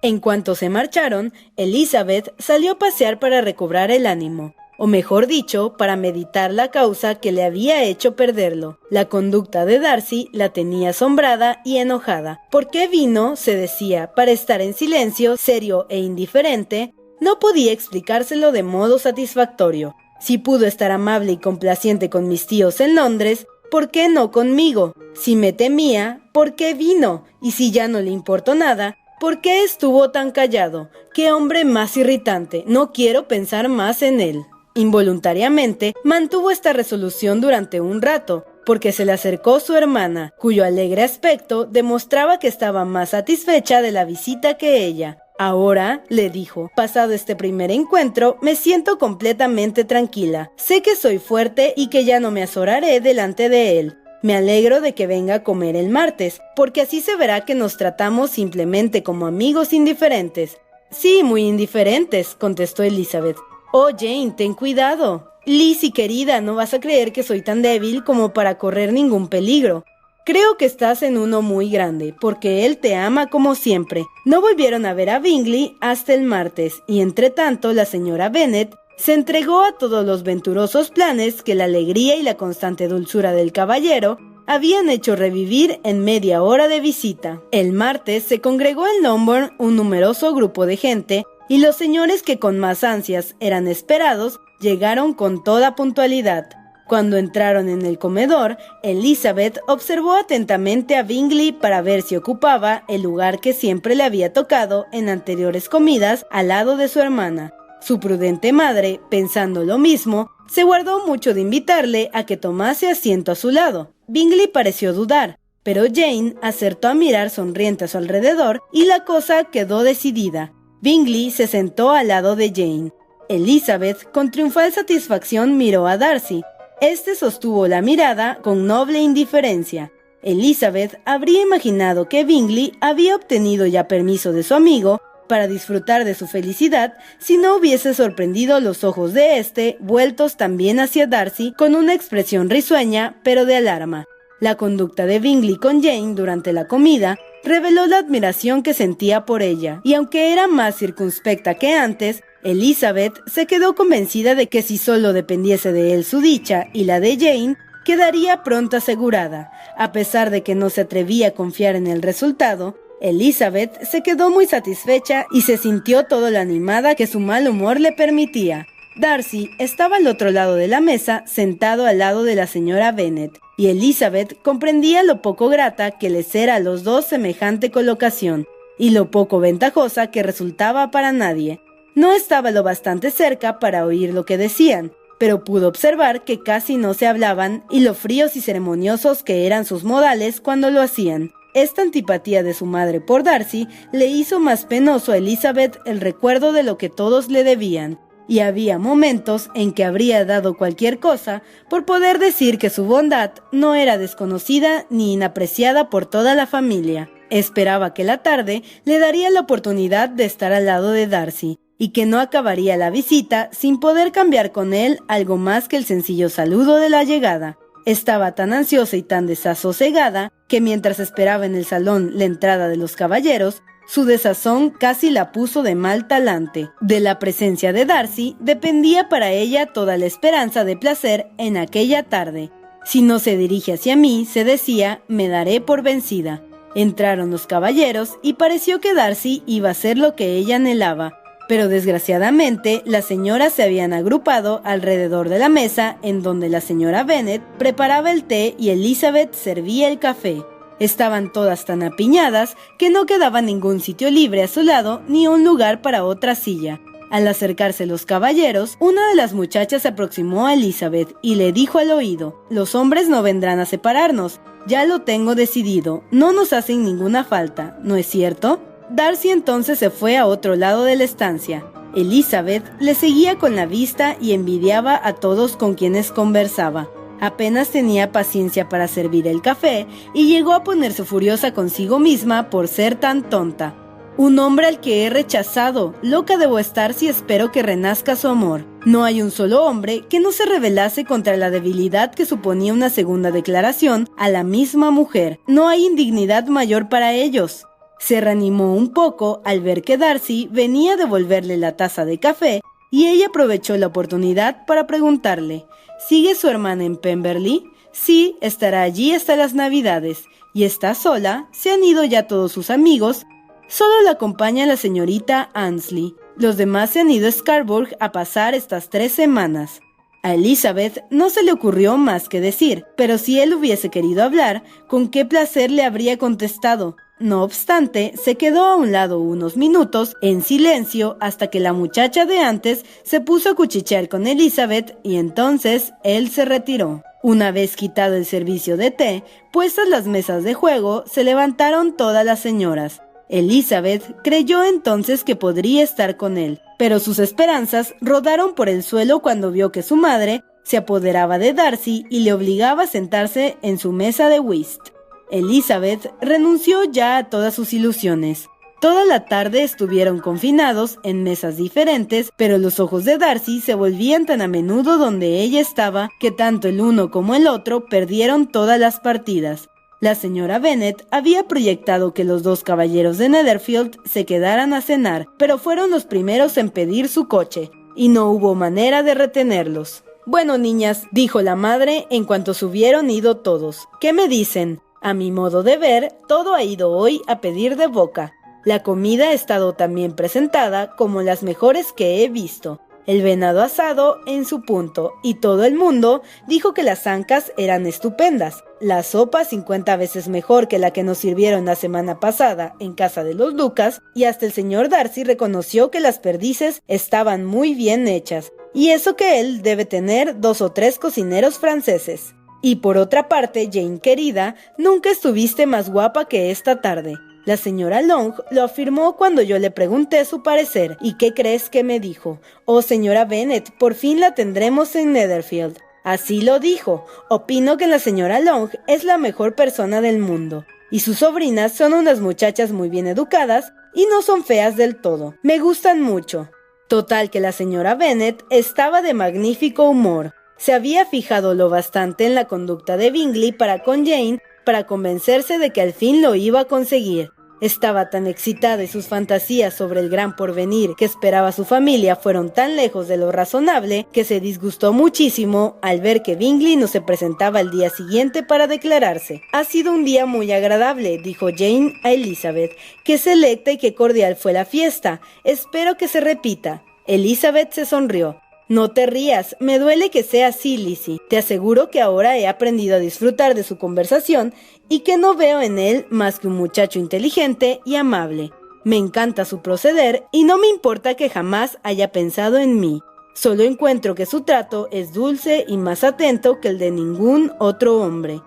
En cuanto se marcharon, Elizabeth salió a pasear para recobrar el ánimo. o mejor dicho, para meditar la causa que le había hecho perderlo. La conducta de Darcy la tenía asombrada y enojada. ¿Por qué vino?, se decía, para estar en silencio, serio e indiferente. No podía explicárselo de modo satisfactorio. Si pudo estar amable y complaciente con mis tíos en Londres, ¿por qué no conmigo? Si me temía, ¿por qué vino? Y si ya no le importó nada, ¿por qué estuvo tan callado? ¡Qué hombre más irritante! No quiero pensar más en él. Involuntariamente, mantuvo esta resolución durante un rato, porque se le acercó su hermana, cuyo alegre aspecto demostraba que estaba más satisfecha de la visita que ella. Ahora, le dijo, pasado este primer encuentro, me siento completamente tranquila. Sé que soy fuerte y que ya no me azoraré delante de él. Me alegro de que venga a comer el martes, porque así se verá que nos tratamos simplemente como amigos indiferentes. Sí, muy indiferentes, contestó Elizabeth. Oh, Jane, ten cuidado. Lizzie, querida, no vas a creer que soy tan débil como para correr ningún peligro. Creo que estás en uno muy grande, porque él te ama como siempre. No volvieron a ver a Bingley hasta el martes, y entre tanto la señora Bennet se entregó a todos los venturosos planes que la alegría y la constante dulzura del caballero habían hecho revivir en media hora de visita. El martes se congregó en Longbourn un numeroso grupo de gente, y los señores que con más ansias eran esperados llegaron con toda puntualidad. Cuando entraron en el comedor, Elizabeth observó atentamente a Bingley para ver si ocupaba el lugar que siempre le había tocado en anteriores comidas al lado de su hermana. Su prudente madre, pensando lo mismo, se guardó mucho de invitarle a que tomase asiento a su lado. Bingley pareció dudar, pero Jane acertó a mirar sonriente a su alrededor y la cosa quedó decidida. Bingley se sentó al lado de Jane. Elizabeth, con triunfal satisfacción, miró a Darcy. Este sostuvo la mirada con noble indiferencia. Elizabeth habría imaginado que Bingley había obtenido ya permiso de su amigo para disfrutar de su felicidad si no hubiese sorprendido los ojos de éste vueltos también hacia Darcy con una expresión risueña pero de alarma. La conducta de Bingley con Jane durante la comida reveló la admiración que sentía por ella, y aunque era más circunspecta que antes, Elizabeth se quedó convencida de que si solo dependiese de él su dicha y la de Jane, quedaría pronto asegurada. A pesar de que no se atrevía a confiar en el resultado, Elizabeth se quedó muy satisfecha y se sintió todo lo animada que su mal humor le permitía. Darcy estaba al otro lado de la mesa, sentado al lado de la señora Bennet, y Elizabeth comprendía lo poco grata que les era a los dos semejante colocación, y lo poco ventajosa que resultaba para nadie. No estaba lo bastante cerca para oír lo que decían, pero pudo observar que casi no se hablaban y lo fríos y ceremoniosos que eran sus modales cuando lo hacían. Esta antipatía de su madre por Darcy le hizo más penoso a Elizabeth el recuerdo de lo que todos le debían, y había momentos en que habría dado cualquier cosa por poder decir que su bondad no era desconocida ni inapreciada por toda la familia. Esperaba que la tarde le daría la oportunidad de estar al lado de Darcy, y que no acabaría la visita sin poder cambiar con él algo más que el sencillo saludo de la llegada. Estaba tan ansiosa y tan desasosegada que mientras esperaba en el salón la entrada de los caballeros, su desazón casi la puso de mal talante. De la presencia de Darcy dependía para ella toda la esperanza de placer en aquella tarde. Si no se dirige hacia mí, se decía, me daré por vencida. Entraron los caballeros y pareció que Darcy iba a hacer lo que ella anhelaba. Pero desgraciadamente las señoras se habían agrupado alrededor de la mesa en donde la señora Bennet preparaba el té y Elizabeth servía el café. Estaban todas tan apiñadas que no quedaba ningún sitio libre a su lado ni un lugar para otra silla. Al acercarse los caballeros, una de las muchachas se aproximó a Elizabeth y le dijo al oído: «Los hombres no vendrán a separarnos, ya lo tengo decidido, no nos hacen ninguna falta, ¿no es cierto?». Darcy entonces se fue a otro lado de la estancia. Elizabeth le seguía con la vista y envidiaba a todos con quienes conversaba. Apenas tenía paciencia para servir el café y llegó a ponerse furiosa consigo misma por ser tan tonta. Un hombre al que he rechazado, loca debo estar si espero que renazca su amor. No hay un solo hombre que no se rebelase contra la debilidad que suponía una segunda declaración a la misma mujer. No hay indignidad mayor para ellos. Se reanimó un poco al ver que Darcy venía a devolverle la taza de café y ella aprovechó la oportunidad para preguntarle: ¿sigue su hermana en Pemberley? Sí, estará allí hasta las Navidades. ¿Y está sola? ¿Se han ido ya todos sus amigos? Solo la acompaña la señorita Annesley. Los demás se han ido a Scarborough a pasar estas 3 semanas. A Elizabeth no se le ocurrió más que decir, pero si él hubiese querido hablar, con qué placer le habría contestado. No obstante, se quedó a un lado unos minutos, en silencio, hasta que la muchacha de antes se puso a cuchichear con Elizabeth y entonces él se retiró. Una vez quitado el servicio de té, puestas las mesas de juego, se levantaron todas las señoras. Elizabeth creyó entonces que podría estar con él, pero sus esperanzas rodaron por el suelo cuando vio que su madre se apoderaba de Darcy y le obligaba a sentarse en su mesa de whist. Elizabeth renunció ya a todas sus ilusiones. Toda la tarde estuvieron confinados en mesas diferentes, pero los ojos de Darcy se volvían tan a menudo donde ella estaba que tanto el uno como el otro perdieron todas las partidas. La señora Bennet había proyectado que los 2 caballeros de Netherfield se quedaran a cenar, pero fueron los primeros en pedir su coche, y no hubo manera de retenerlos. «Bueno, niñas», dijo la madre en cuanto se hubieron ido todos, «¿qué me dicen? A mi modo de ver, todo ha ido hoy a pedir de boca. La comida ha estado tan bien presentada como las mejores que he visto. El venado asado en su punto, y todo el mundo dijo que las ancas eran estupendas. La sopa 50 veces mejor que la que nos sirvieron la semana pasada en casa de los Lucas, y hasta el señor Darcy reconoció que las perdices estaban muy bien hechas, y eso que él debe tener 2 o 3 cocineros franceses. Y por otra parte, Jane querida, nunca estuviste más guapa que esta tarde. La señora Long lo afirmó cuando yo le pregunté su parecer. ¿Y qué crees que me dijo? Oh, señora Bennet, por fin la tendremos en Netherfield. Así lo dijo. Opino que la señora Long es la mejor persona del mundo. Y sus sobrinas son unas muchachas muy bien educadas y no son feas del todo. Me gustan mucho. Total que la señora Bennet estaba de magnífico humor. Se había fijado lo bastante en la conducta de Bingley para con Jane para convencerse de que al fin lo iba a conseguir. Estaba tan excitada y sus fantasías sobre el gran porvenir que esperaba su familia fueron tan lejos de lo razonable que se disgustó muchísimo al ver que Bingley no se presentaba al día siguiente para declararse. «Ha sido un día muy agradable», dijo Jane a Elizabeth. «Qué selecta y qué cordial fue la fiesta. Espero que se repita». Elizabeth se sonrió. «No te rías, me duele que sea así, Lizzie. Te aseguro que ahora he aprendido a disfrutar de su conversación y que no veo en él más que un muchacho inteligente y amable. Me encanta su proceder y no me importa que jamás haya pensado en mí. Solo encuentro que su trato es dulce y más atento que el de ningún otro hombre».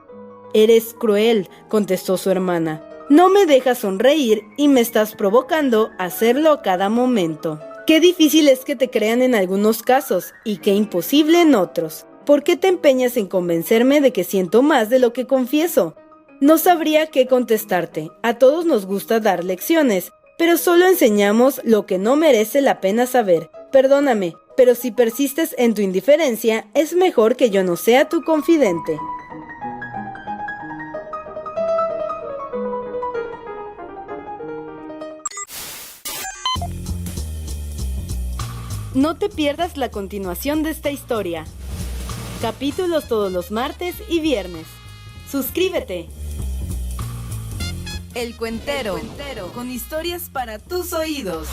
«Eres cruel», contestó su hermana. «No me dejas sonreír y me estás provocando a hacerlo a cada momento». «Qué difícil es que te crean en algunos casos y qué imposible en otros. ¿Por qué te empeñas en convencerme de que siento más de lo que confieso?» No sabría qué contestarte. A todos nos gusta dar lecciones, pero solo enseñamos lo que no merece la pena saber. Perdóname, pero si persistes en tu indiferencia, es mejor que yo no sea tu confidente. No te pierdas la continuación de esta historia. Capítulos todos los martes y viernes. ¡Suscríbete! El Cuentero, con historias para tus oídos.